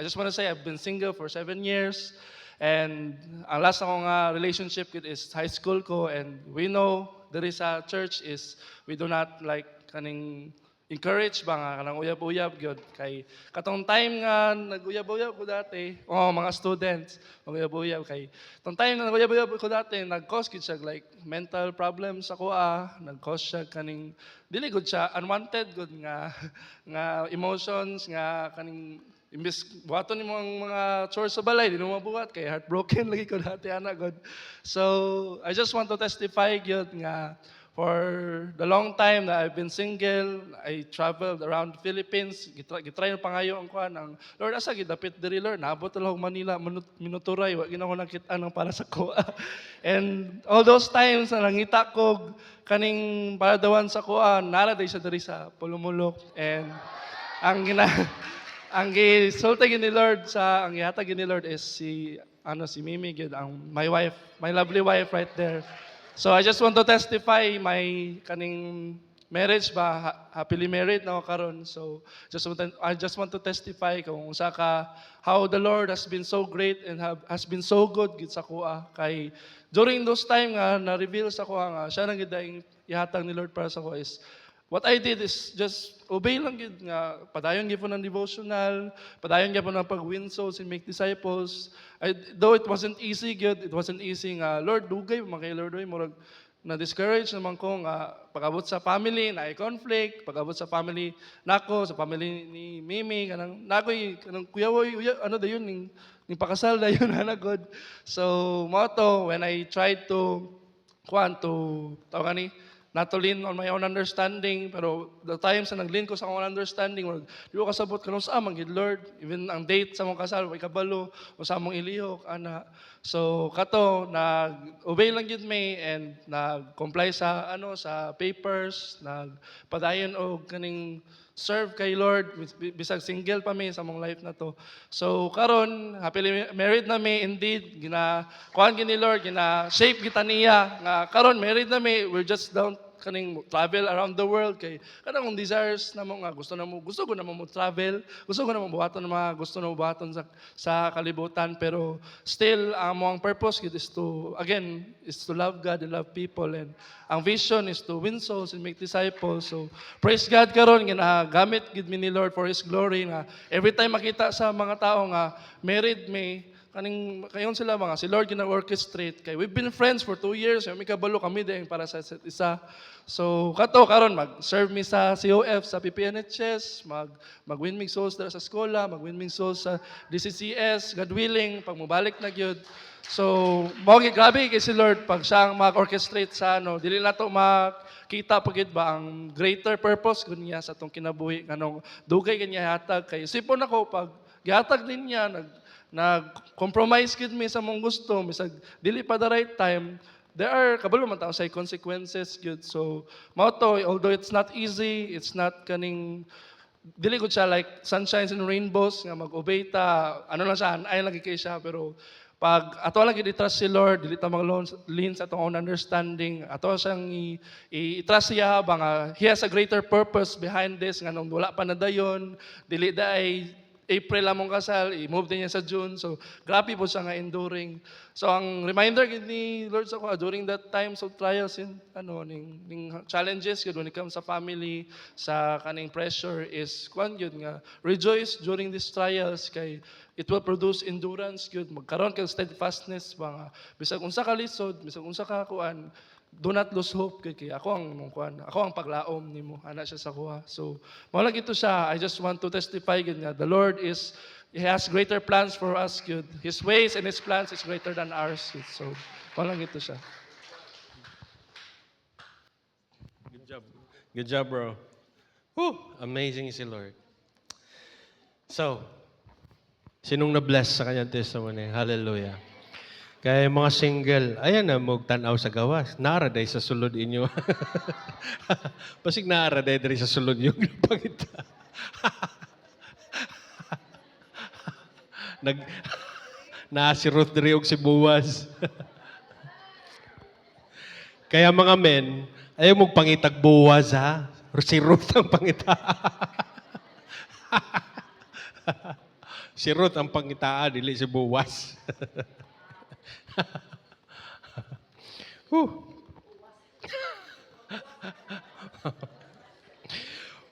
just want to say, I've been single for 7 years. And ang last akong relationship is high school ko. And we know there is a church is, we do not like kaning encourage ba nga, kanang uyab-uyab gyud kay katong time nga nag-uyab-uyab ko dati, mga students, mag-uyab-uyab kay tong time nga nag-uyab-uyab ko dati, nag-cause gid siya like mental problems ako nag-cause siya kaning dili gud siya unwanted gud nga emotions nga kaning imbes buhaton nimo ang mga chores sa balay di mo mabuhat kay heartbroken lagi ko dati ana god. So I just want to testify gyud nga for the long time that I've been single, I traveled around the Philippines. Gitry na pangayo ang kuan ang Lord asa gidapit diri Lord, naabot lang Manila, minuturay, wa gina ko nakita nang para sa kuha. And all those times na nangita ko kaning paradawan sa kuha, nara day siya diri sa Pulumulok. And ang gisulti ni Lord sa ang ihatag ni Lord is si Mimi gid ang my wife, my lovely wife right there. So I just want to testify my kaning marriage ba happily married na ako karon. So I just want to testify kung usa ka how the Lord has been so great and has been so good gid sa kuha kay during those time nga na-reveal sa kuha nga siya nang gid ihatag ni Lord para sa kuha is what I did is just obey lang gid nga padayon gyud ng devotional, padayon gyud ng pag-win souls and make disciples. Though it wasn't easy good, it wasn't easy nga Lord dugay man kay Lord oy murag na discourage naman ko nga pag-abot sa family na ay conflict, pag-abot sa family nako, sa family ni Mimi kanang nakoy kanang kuya oy ano dayon ning pakasal dayon ana god. So mo to when I tried to tawag ni not to lean on my own understanding, pero the times na nag-lean ko sa akong understanding, di ko kasabot ka sa amang gid Lord, even ang date sa mong kasal, may kabalo, o sa among ilihok, ana. So, kato, nag-obey lang yun may, and nag-comply sa, sa papers, nagpadayon og kaning serve kay Lord, bisag single pa mi sa mong life na to. So, karon happily married na mi, indeed, kuhan gini Lord, shape kita niya, nga karon married na mi, we're just down kaning travel around the world kay kanang desires na mo nga gusto ko na mo travel, gusto ko na mo buhaton mga gusto na mo buhaton sa kalibutan, pero still ang purpose gid is to love God and love people, and ang vision is to win souls and make disciples. So praise God karon ginagamit gid mi ni Lord for His glory, nga every time makita sa mga tao nga married may kayon sila mga si Lord gina-orchestrate kay we've been friends for 2 years, may kabalo kami din para sa isa't isa. So kato karon mag-serve mi sa COF, sa PPNHS, mag-win mig souls dira sa eskwela, mag-win mig souls sa DCCS, God willing pag mobalik na gyud. So mao grabe kay si Lord pag siya ang mag-orchestrate sa dili nato makita pagid ba ang greater purpose kun niya sa atong kinabuhi kanong dugay kanya hatag kay sipon ako pag gihatag din niya nag-compromise gid mi sa mong gusto, misag dili pa the right time, there are kabalo man taon say consequences good. So mao to, although it's not easy, it's not kaning dili gud siya like sunshines and rainbows nga mag-obey ta, lang siya, ay lagi kay siya, pero pag ato lang gid i-trust si Lord, dili ta mag-lean sa atong own understanding, ato siyang i-trust siya ba nga He has a greater purpose behind this, nga nung wala pa na dayon, dili day April lamong kasal, i-move din niya sa June. So, grabe po siya nga enduring. So, ang reminder ni Lord sa ko, during that times of trials and ning challenges yun, when it comes sa family, sa kaning pressure is, kwan yun nga, rejoice during these trials kay it will produce endurance yun. Magkaroon kang steadfastness, mga, bisag unsa ka lisod, bisag unsa ka kuan, do not lose hope kay ako ang paglaom nimo ana siya sa kuha. So mao lang ito siya, I just want to testify gid nga the Lord He has greater plans for us good. His ways and His plans is greater than ours good. So mao lang ito siya. Good job, bro. Whew, amazing si Lord. So, sinong na-bless sa kanyang testimony? Hallelujah. Kaya mga single, ayan na, magtanaw sa gawas. Naaraday sa sulod inyo. Pasig naaraday dari sa sulod yung pangita. Si Ruth dari og si Boaz. Kaya mga men, ayaw mong pangitag Boaz, ha? Si Ruth ang pangita. Si Ruth ang pangitaan, dili si Boaz.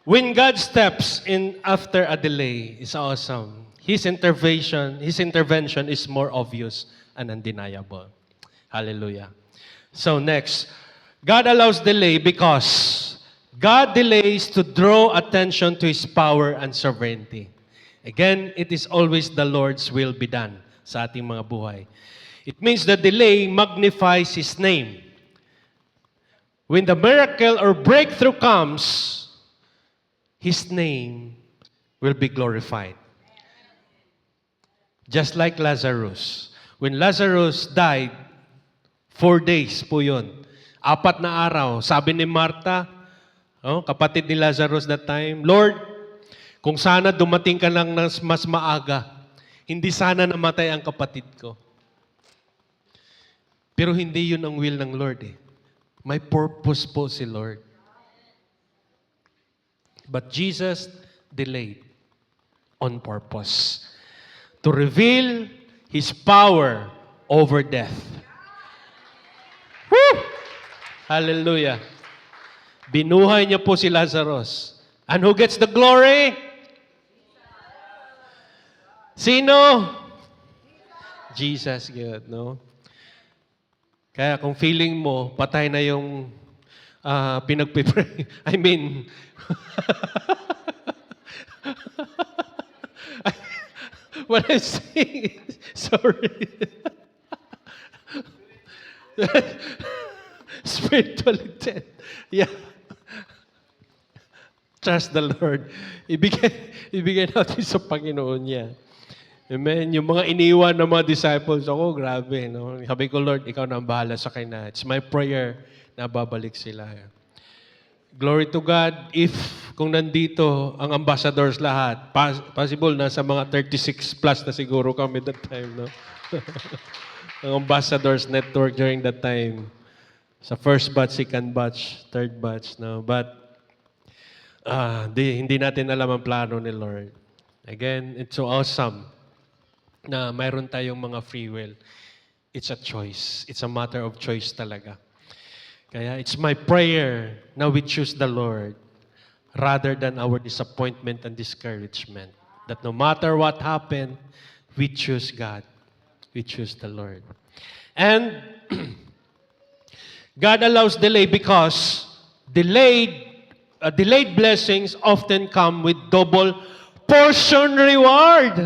When God steps in after a delay is awesome. His intervention is more obvious and undeniable. Hallelujah. So next, God allows delay because God delays to draw attention to His power and sovereignty. Again, it is always the Lord's will be done sa ating mga buhay. It means the delay magnifies His name. When the miracle or breakthrough comes, His name will be glorified. Just like Lazarus. When Lazarus died, 4 days po yun. 4 na araw. Sabi ni Martha, kapatid ni Lazarus that time, Lord, kung sana dumating ka lang mas maaga, hindi sana namatay ang kapatid ko. Pero hindi yun ang will ng Lord eh. May purpose po si Lord. But Jesus delayed on purpose to reveal His power over death. Woo! Hallelujah. Binuhay niya po si Lazarus. And who gets the glory? Sino? Jesus, God, no? Kaya kung feeling mo, patay na yung pinagpipray. I mean, what I'm saying, sorry. spiritually dead. Yeah. Trust the Lord. Ibigay natin sa Panginoon niya. Amen. Yung mga iniwan ng mga disciples, ako, grabe. No? Sabi ko, Lord, ikaw na ang bahala sa kanya. It's my prayer na babalik sila. Glory to God. If, kung nandito, ang ambassadors lahat, possible, nasa mga 36 plus na siguro kami that time. No? Ang ambassadors network during that time. Sa first batch, second batch, third batch. No? But, hindi natin alam ang plano ni Lord. Again, it's so awesome na mayroon tayong mga free will. It's a choice. It's a matter of choice talaga. Kaya it's my prayer na we choose the Lord rather than our disappointment and discouragement. That no matter what happened, we choose God. We choose the Lord. And God allows delay because delayed blessings often come with double portion reward.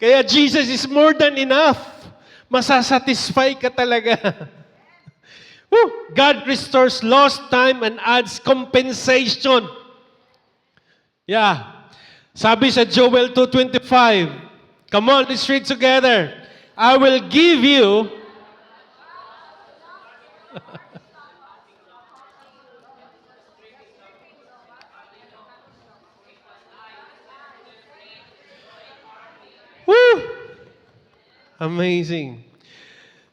Kaya Jesus is more than enough. Masasatisfy ka talaga. Woo! God restores lost time and adds compensation. Yeah. Sabi sa Joel 2:25, come on, let's read together. I will give you Woo! Amazing.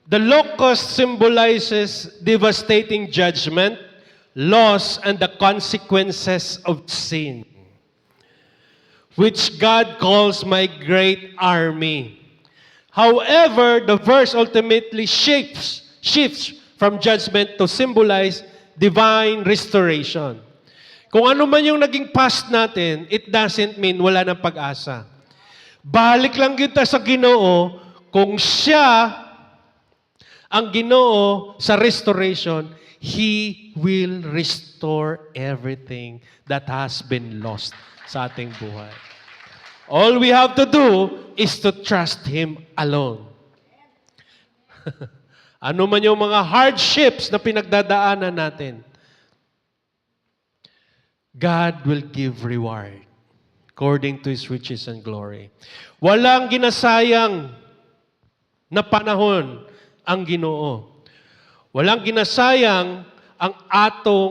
The locust symbolizes devastating judgment, loss, and the consequences of sin, which God calls my great army. However, the verse ultimately shifts from judgment to symbolize divine restoration. Kung ano man yung naging past natin, it doesn't mean wala ng pag-asa. Balik lang kita sa Ginoo kung siya ang Ginoo sa restoration, He will restore everything that has been lost sa ating buhay. All we have to do is to trust Him alone. Ano man yung mga hardships na pinagdadaanan natin, God will give reward according to His riches and glory. Walang ginasayang na panahon ang Ginoo. Walang ginasayang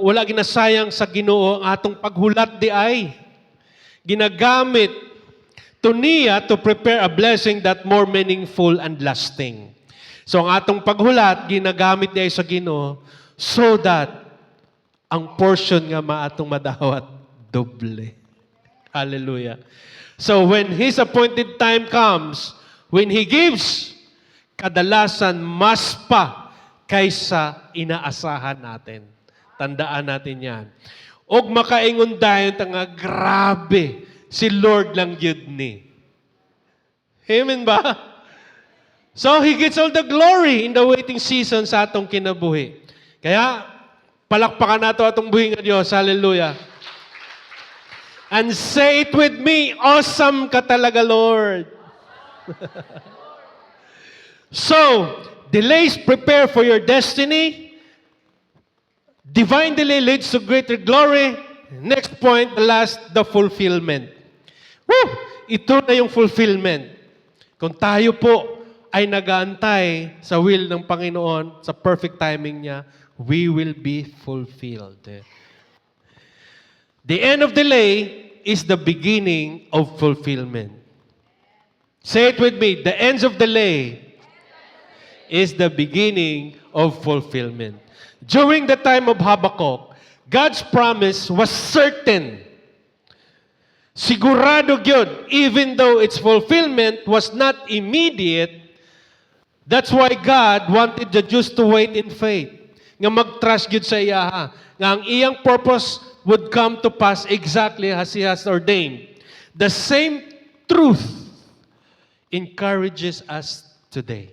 wala ginasayang sa Ginoo ang atong paghulat di ay. Ginagamit to niya to prepare a blessing that more meaningful and lasting. So ang atong paghulat ginagamit di ay sa Ginoo so that ang portion nga maatong madawat doble. Hallelujah. So when His appointed time comes, when He gives, kadalasan mas pa kaysa inaasahan natin. Tandaan natin yan. Og makaingon dayon nga grabe, si Lord lang yun ni. Amen ba? So He gets all the glory in the waiting season sa atong kinabuhi. Kaya, palakpakan nato atong buhi nga Diyos. Hallelujah. And say it with me, awesome ka talaga, Lord. So, delays prepare for your destiny. Divine delay leads to greater glory. Next point, the last, the fulfillment. Woo! Ito na yung fulfillment. Kung tayo po ay nag-aantay sa will ng Panginoon, sa perfect timing niya, we will be fulfilled. The end of delay is the beginning of fulfillment. Say it with me. The ends of delay is the beginning of fulfillment. During the time of Habakkuk, God's promise was certain. Sigurado yun, even though its fulfillment was not immediate. That's why God wanted the Jews to wait in faith. Nga mag-trust yun sa iya. Nga ang iyang purpose would come to pass exactly as He has ordained. The same truth encourages us today.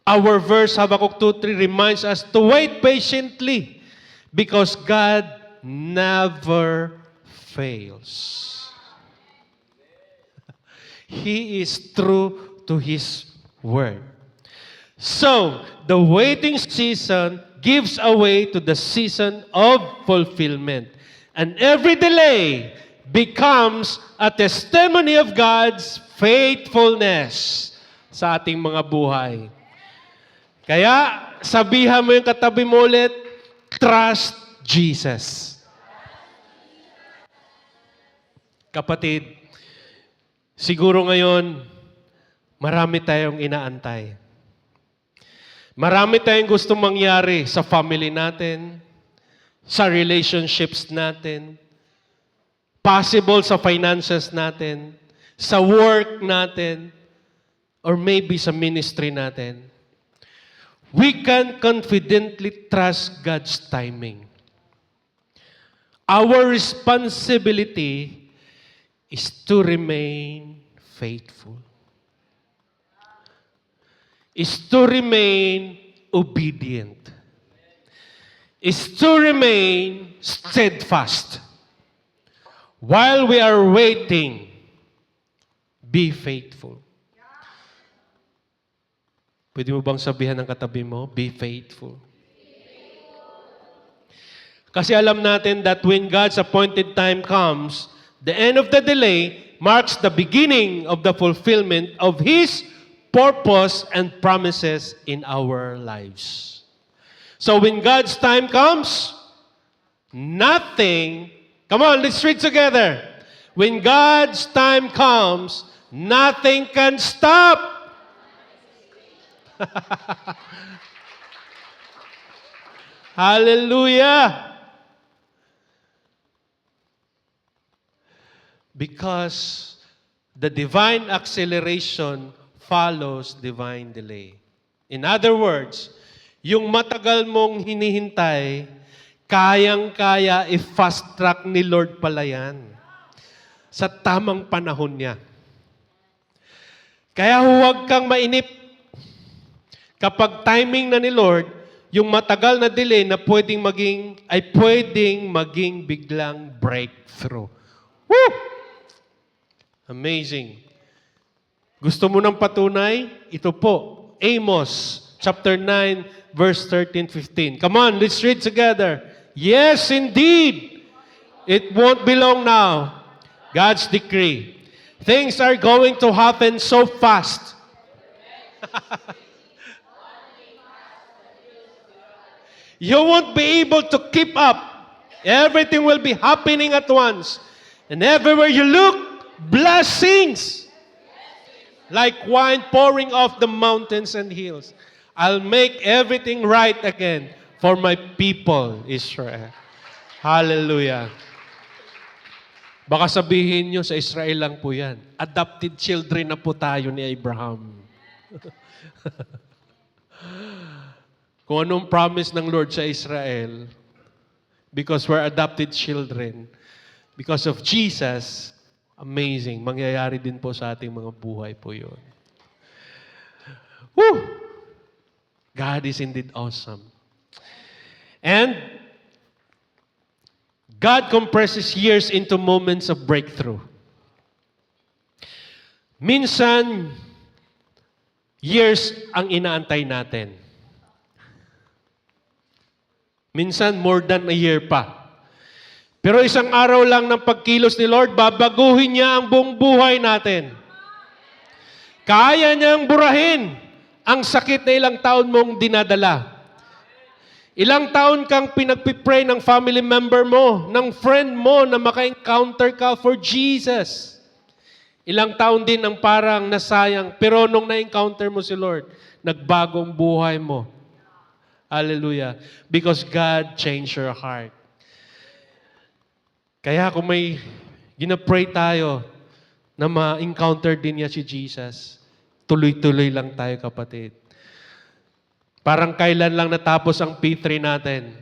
Our verse, Habakkuk 2:3, reminds us to wait patiently because God never fails. He is true to His word. So, the waiting season gives away to the season of fulfillment. And every delay becomes a testimony of God's faithfulness sa ating mga buhay. Kaya, sabihan mo yung katabi mo ulit, trust Jesus. Kapatid, siguro ngayon, marami tayong inaantay. Marami tayong gustong mangyari sa family natin, sa relationships natin, possible sa finances natin, sa work natin, or maybe sa ministry natin. We can confidently trust God's timing. Our responsibility is to remain faithful. Is to remain obedient. Is to remain steadfast. While we are waiting, be faithful. Pwede mo bang sabihan ng katabi mo, be faithful? Kasi alam natin that when God's appointed time comes, the end of the delay marks the beginning of the fulfillment of His purpose and promises in our lives. So when God's time comes, nothing, come on, let's read together. When God's time comes, nothing can stop. Hallelujah. Because the divine acceleration follows divine delay. In other words, yung matagal mong hinihintay, kayang-kaya i-fast track ni Lord pala yan. Sa tamang panahon niya. Kaya huwag kang mainip. Kapag timing na ni Lord, yung matagal na delay na pwedeng maging biglang breakthrough. Woo! Amazing. Gusto mo ng patunay? Ito po, Amos chapter 9, verse 13-15. Come on, let's read together. Yes, indeed. It won't be long now. God's decree. Things are going to happen so fast. You won't be able to keep up. Everything will be happening at once. And everywhere you look, blessings. Like wine pouring off the mountains and hills. I'll make everything right again for my people, Israel. Hallelujah. Baka sabihin nyo, sa Israel lang po yan. Adopted children na po tayo ni Abraham. Kung anong promise ng Lord sa Israel, because we're adopted children, because of Jesus, amazing. Mangyayari din po sa ating mga buhay po yun. Woo! God is indeed awesome. And God compresses years into moments of breakthrough. Minsan, years ang inaantay natin. Minsan, more than a year pa. Pero isang araw lang ng pagkilos ni Lord, babaguhin niya ang buong buhay natin. Kaya niyang burahin ang sakit na ilang taon mong dinadala. Ilang taon kang pinagpipray ng family member mo, ng friend mo na maka-encounter ka for Jesus. Ilang taon din ang parang nasayang, pero nung na-encounter mo si Lord, nagbagong buhay mo. Hallelujah. Because God changed your heart. Kaya kung may ginapray tayo na ma-encounter din niya si Jesus, tuloy-tuloy lang tayo, kapatid. Parang kailan lang natapos ang P3 natin.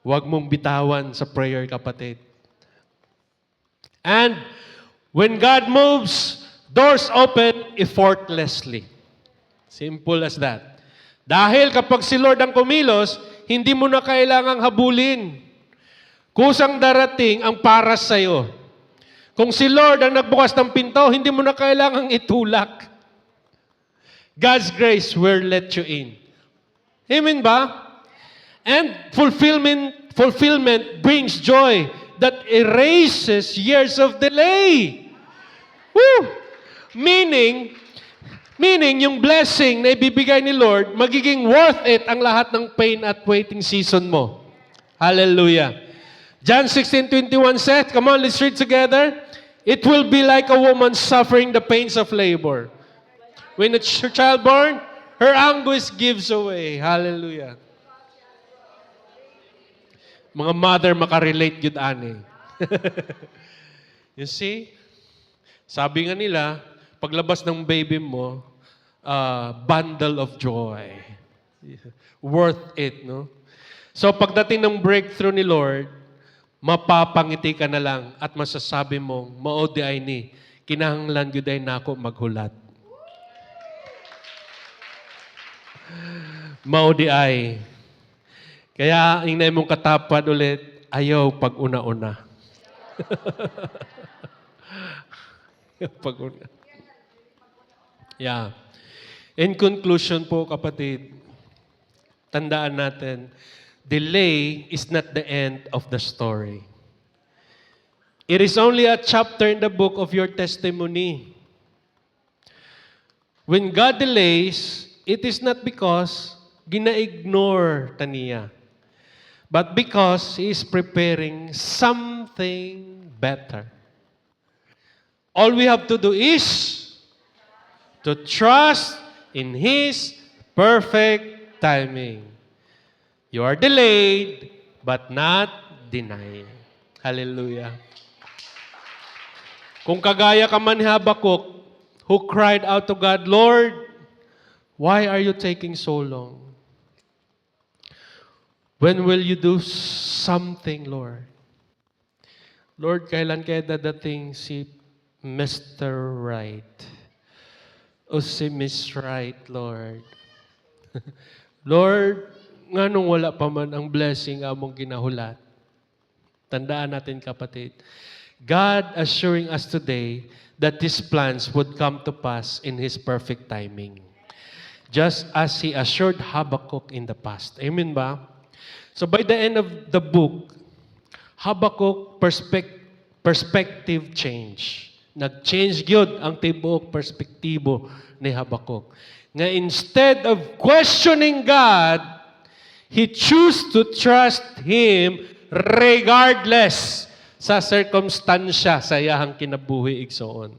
Huwag mong bitawan sa prayer, kapatid. And when God moves, doors open effortlessly. Simple as that. Dahil kapag si Lord ang kumilos, hindi mo na kailangang habulin. Kusang darating ang para sa'yo. Kung si Lord ang nagbukas ng pinto, hindi mo na kailangang itulak. God's grace will let you in. Amen ba? And fulfillment brings joy that erases years of delay. Woo! Meaning yung blessing na ibibigay ni Lord, magiging worth it ang lahat ng pain at waiting season mo. Hallelujah. John 16:21 says, come on, let's read together. It will be like a woman suffering the pains of labor. When a child born, her anguish gives away. Hallelujah. Mga mother makarelate yun, ani. You see? Sabi nga nila, paglabas ng baby mo, bundle of joy. Worth it, no? So pagdating ng breakthrough ni Lord, mapapangiti ka na lang at masasabi mong, maodi ay ni, kinahanglan yun ay nako maghulat. Maudi ay. Kaya, inay mong katapad ulit, ayaw pag-una-una. Pag-una. Yeah. In conclusion po, kapatid, tandaan natin, delay is not the end of the story. It is only a chapter in the book of your testimony. When God delays, it is not because gina-ignore taniya, but because He is preparing something better. All we have to do is to trust in His perfect timing. You are delayed, but not denied. Hallelujah. Kung kagaya ka man ni Habakuk, who cried out to God, Lord, why are you taking so long? When will you do something, Lord? Lord, kailan kaya dadating si Mr. Right? O si Miss Right, Lord? Lord, nga nung wala pa man ang blessing among ginahulat. Tandaan natin, kapatid. God assuring us today that His plans would come to pass in His perfect timing. Just as He assured Habakkuk in the past. Amen ba? So by the end of the book, Habakkuk perspective change. Nag-change gyud ang tibuok perspektibo ni Habakkuk. Nga instead of questioning God, he chose to trust Him regardless sa circumstansya sa iyahang kinabuhi igsoon.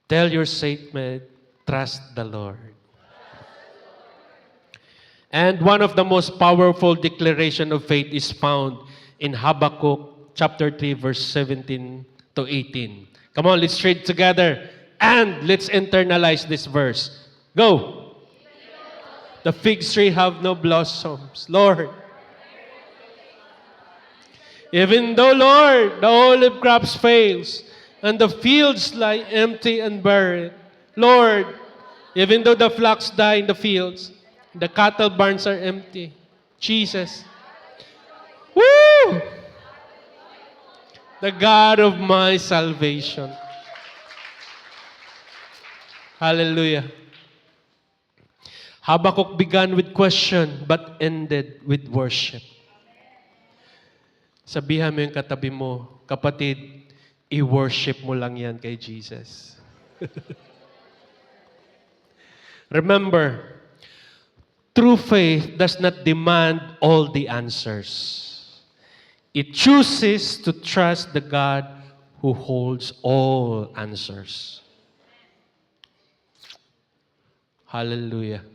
Tell your statement, trust the Lord. And one of the most powerful declaration of faith is found in Habakkuk chapter 3 verse 17 to 18. Come on, let's read together and let's internalize this verse. Go. The fig tree have no blossoms, Lord. Even though, Lord, the olive crops fails and the fields lie empty and barren, Lord, even though the flocks die in the fields, the cattle barns are empty. Jesus. Woo! The God of my salvation. Hallelujah. Habakkuk began with question but ended with worship. Sabihan mo yung katabi mo, kapatid, i-worship mo lang yan kay Jesus. Remember, true faith does not demand all the answers. It chooses to trust the God who holds all answers. Hallelujah.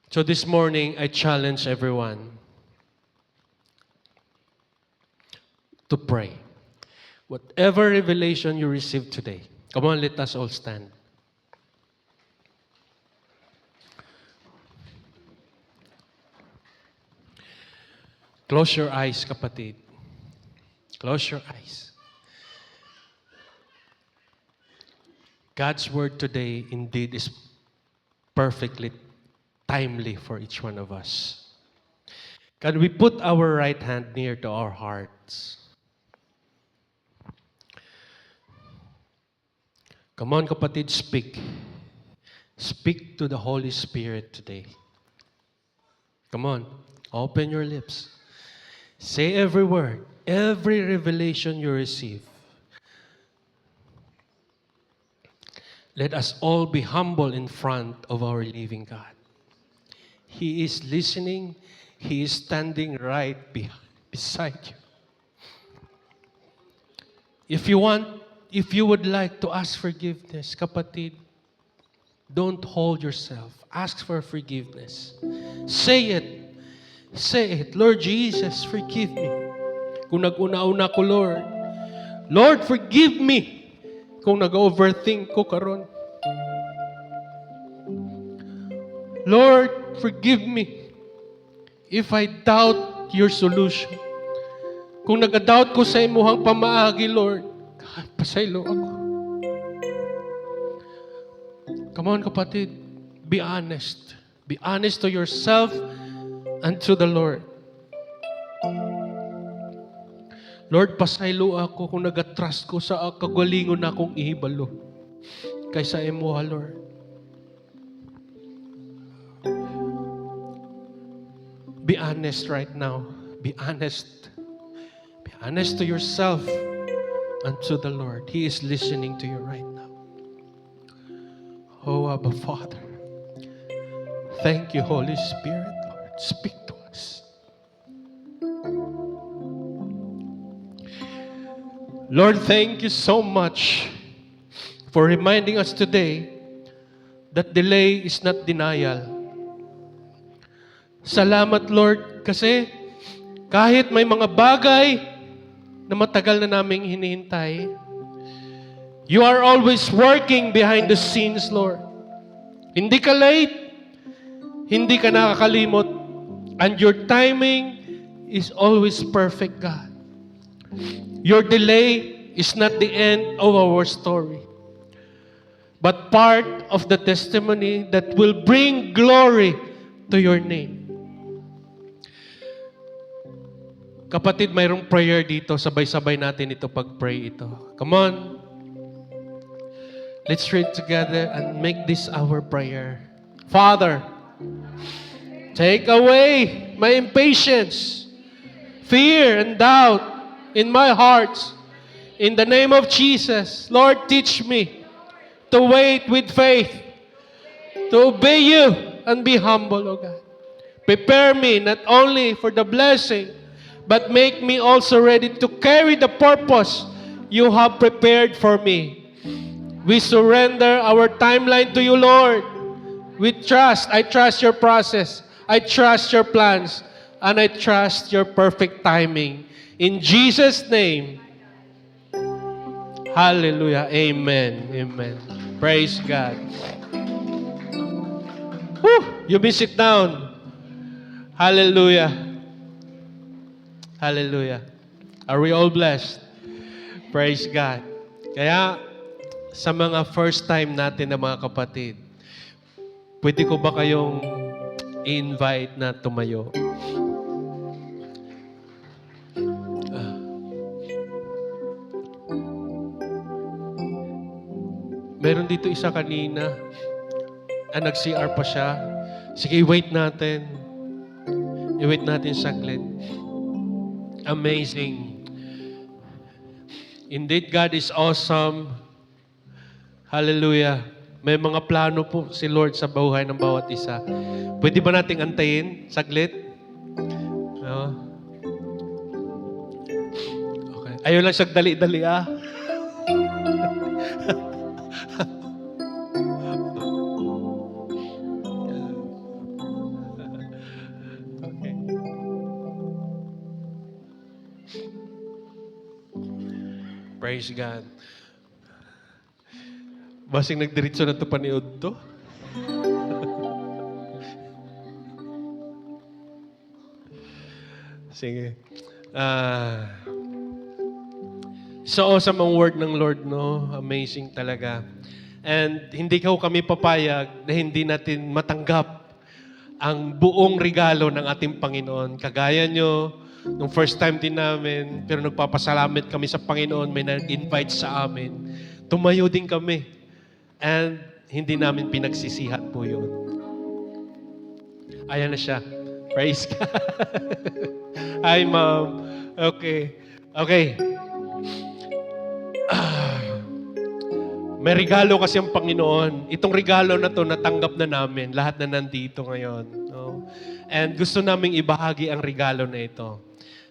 So this morning, I challenge everyone to pray. Whatever revelation you receive today, come on, let us all stand. Close your eyes, kapatid. Close your eyes. God's word today indeed is perfectly timely for each one of us. Can we put our right hand near to our hearts? Come on, kapatid, speak. Speak to the Holy Spirit today. Come on, open your lips. Say every word, every revelation you receive. Let us all be humble in front of our living God. He is listening. He is standing right beside you. If you would like to ask forgiveness, kapatid, don't hold yourself. Ask for forgiveness. Say it. Say it. Lord Jesus, forgive me. Kung nag-una-una ko, Lord. Lord, forgive me. Kung nag-overthink ko karon. Lord, forgive me if I doubt your solution. Kung nag-doubt ko sa imuhang pamaagi, Lord, pasaylo ako. Come on, kapatid. Be honest. Be honest to yourself and to the Lord. Lord, pasaylo ako kung nag-trust ko sa kagalingon na akong ihibalo. Kaysa imuha, Lord. Be honest right now. Be honest. Be honest to yourself and to the Lord. He is listening to you right now. Oh, Abba Father. Thank you, Holy Spirit, Lord. Speak to us. Lord, thank you so much for reminding us today that delay is not denial. Salamat, Lord, kasi kahit may mga bagay na matagal na naming hinihintay, you are always working behind the scenes, Lord. Hindi ka late, hindi ka nakakalimot, and your timing is always perfect, God. Your delay is not the end of our story, but part of the testimony that will bring glory to your name. Kapatid, mayroong prayer dito. Sabay-sabay natin ito pag-pray ito. Come on. Let's read together and make this our prayer. Father, take away my impatience, fear, and doubt in my heart. In the name of Jesus, Lord, teach me to wait with faith, to obey you, and be humble, O God. Prepare me not only for the blessing, but make me also ready to carry the purpose you have prepared for me. We surrender our timeline to you, Lord. I trust your process. I trust your plans. And I trust your perfect timing. In Jesus' name. Hallelujah. Amen. Amen. Praise God. Whew. You may sit down. Hallelujah. Hallelujah. Are we all blessed? Praise God. Kaya, sa mga first time natin na mga kapatid, pwede ko ba kayong i-invite na tumayo? Meron dito isa kanina. Nag-CR pa siya. Sige, wait natin. I-wait natin saglit. Amazing. Indeed, God is awesome. Hallelujah. May mga plano po si Lord sa buhay ng bawat isa. Pwede ba nating antayin saglit? No? Okay. Ayaw lang siyang dali-dali Okay. Praise God. Basing nagdiretso na ito paniod to. Sige. So awesome ang word ng Lord, no? Amazing talaga. And hindi kami papayag na hindi natin matanggap ang buong regalo ng ating Panginoon. Kagaya nyo, nung first time din namin, pero nagpapasalamat kami sa Panginoon, may nag-invite sa amin. Tumayo din kami. And hindi namin pinagsisihan po yun. Ayan na siya. Praise God. Hi, Ma'am. Okay. Okay. May regalo kasi ang Panginoon. Itong regalo na to natanggap na namin. Lahat na nandito ngayon. No? And gusto naming ibahagi ang regalo na ito.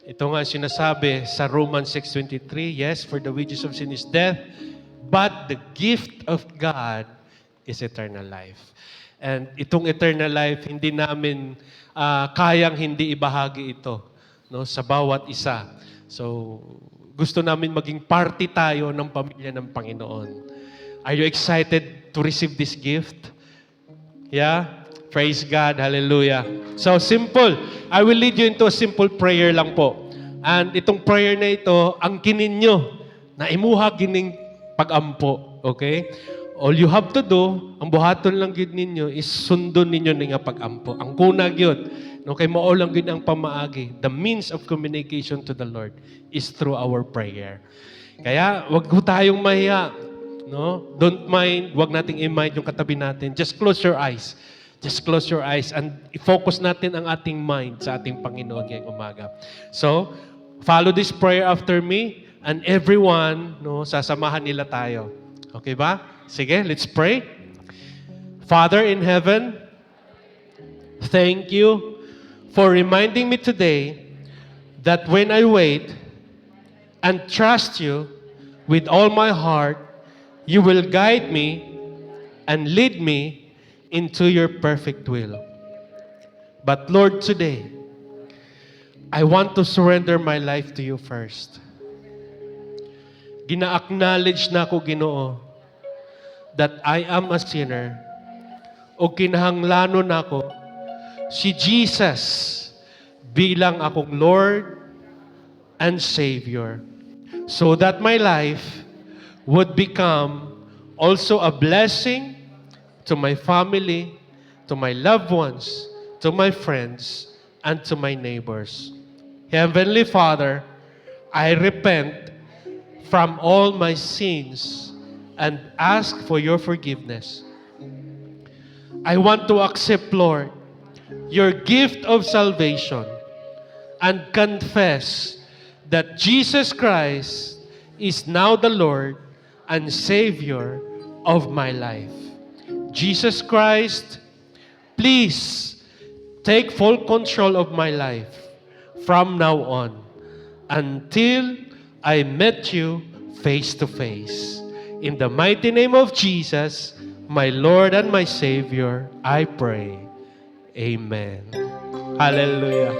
Ito nga sinasabi sa Romans 6:23, yes, for the wages of sin is death, but the gift of God is eternal life. And itong eternal life, hindi namin kayang hindi ibahagi ito, no, sa bawat isa. So, gusto namin maging party tayo ng pamilya ng Panginoon. Are you excited to receive this gift? Yeah? Praise God. Hallelujah. So, simple. I will lead you into a simple prayer lang po. And itong prayer na ito, ang kinin nyo, na imuha gining pagampo. Okay? All you have to do, ang buhaton lang yun ninyo, is sundon ninyo nga pagampo. Ang kunag yun. No, kay mao lang yun ang pamaagi. The means of communication to the Lord is through our prayer. Kaya, wag ho tayong mahiya. No? Don't mind, wag nating i-mind yung katabi natin. Just close your eyes. Just close your eyes and i-focus natin ang ating mind sa ating Panginoon ngayong umaga. So, follow this prayer after me and everyone, no, sasamahan nila tayo. Okay ba? Sige, let's pray. Father in heaven, thank you for reminding me today that when I wait and trust you with all my heart, you will guide me and lead me into your perfect will. But Lord, today, I want to surrender my life to you first. Gina-acknowledge na ako, Ginoo, that I am a sinner o kinahanglanon ako si Jesus bilang akong Lord and Savior so that my life would become also a blessing to my family, to my loved ones, to my friends, and to my neighbors. Heavenly Father, I repent from all my sins and ask for your forgiveness. I want to accept, Lord, your gift of salvation and confess that Jesus Christ is now the Lord and Savior of my life. Jesus Christ, please take full control of my life from now on until I met you face to face. In the mighty name of Jesus, my Lord and my Savior, I pray. Amen. Hallelujah.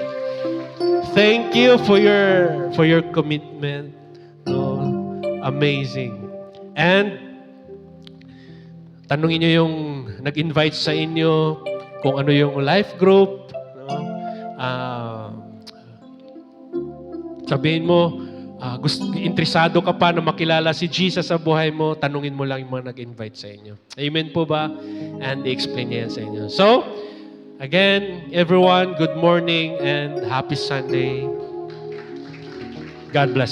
Thank you for your commitment. No? Amazing. And tanungin nyo yung nag-invite sa inyo kung ano yung life group. No? Sabihin mo, interesado ka pa na makilala si Jesus sa buhay mo, tanungin mo lang yung mga nag-invite sa inyo. Amen po ba? And i-explain niya yan sa inyo. So, again, everyone, good morning and happy Sunday. God bless.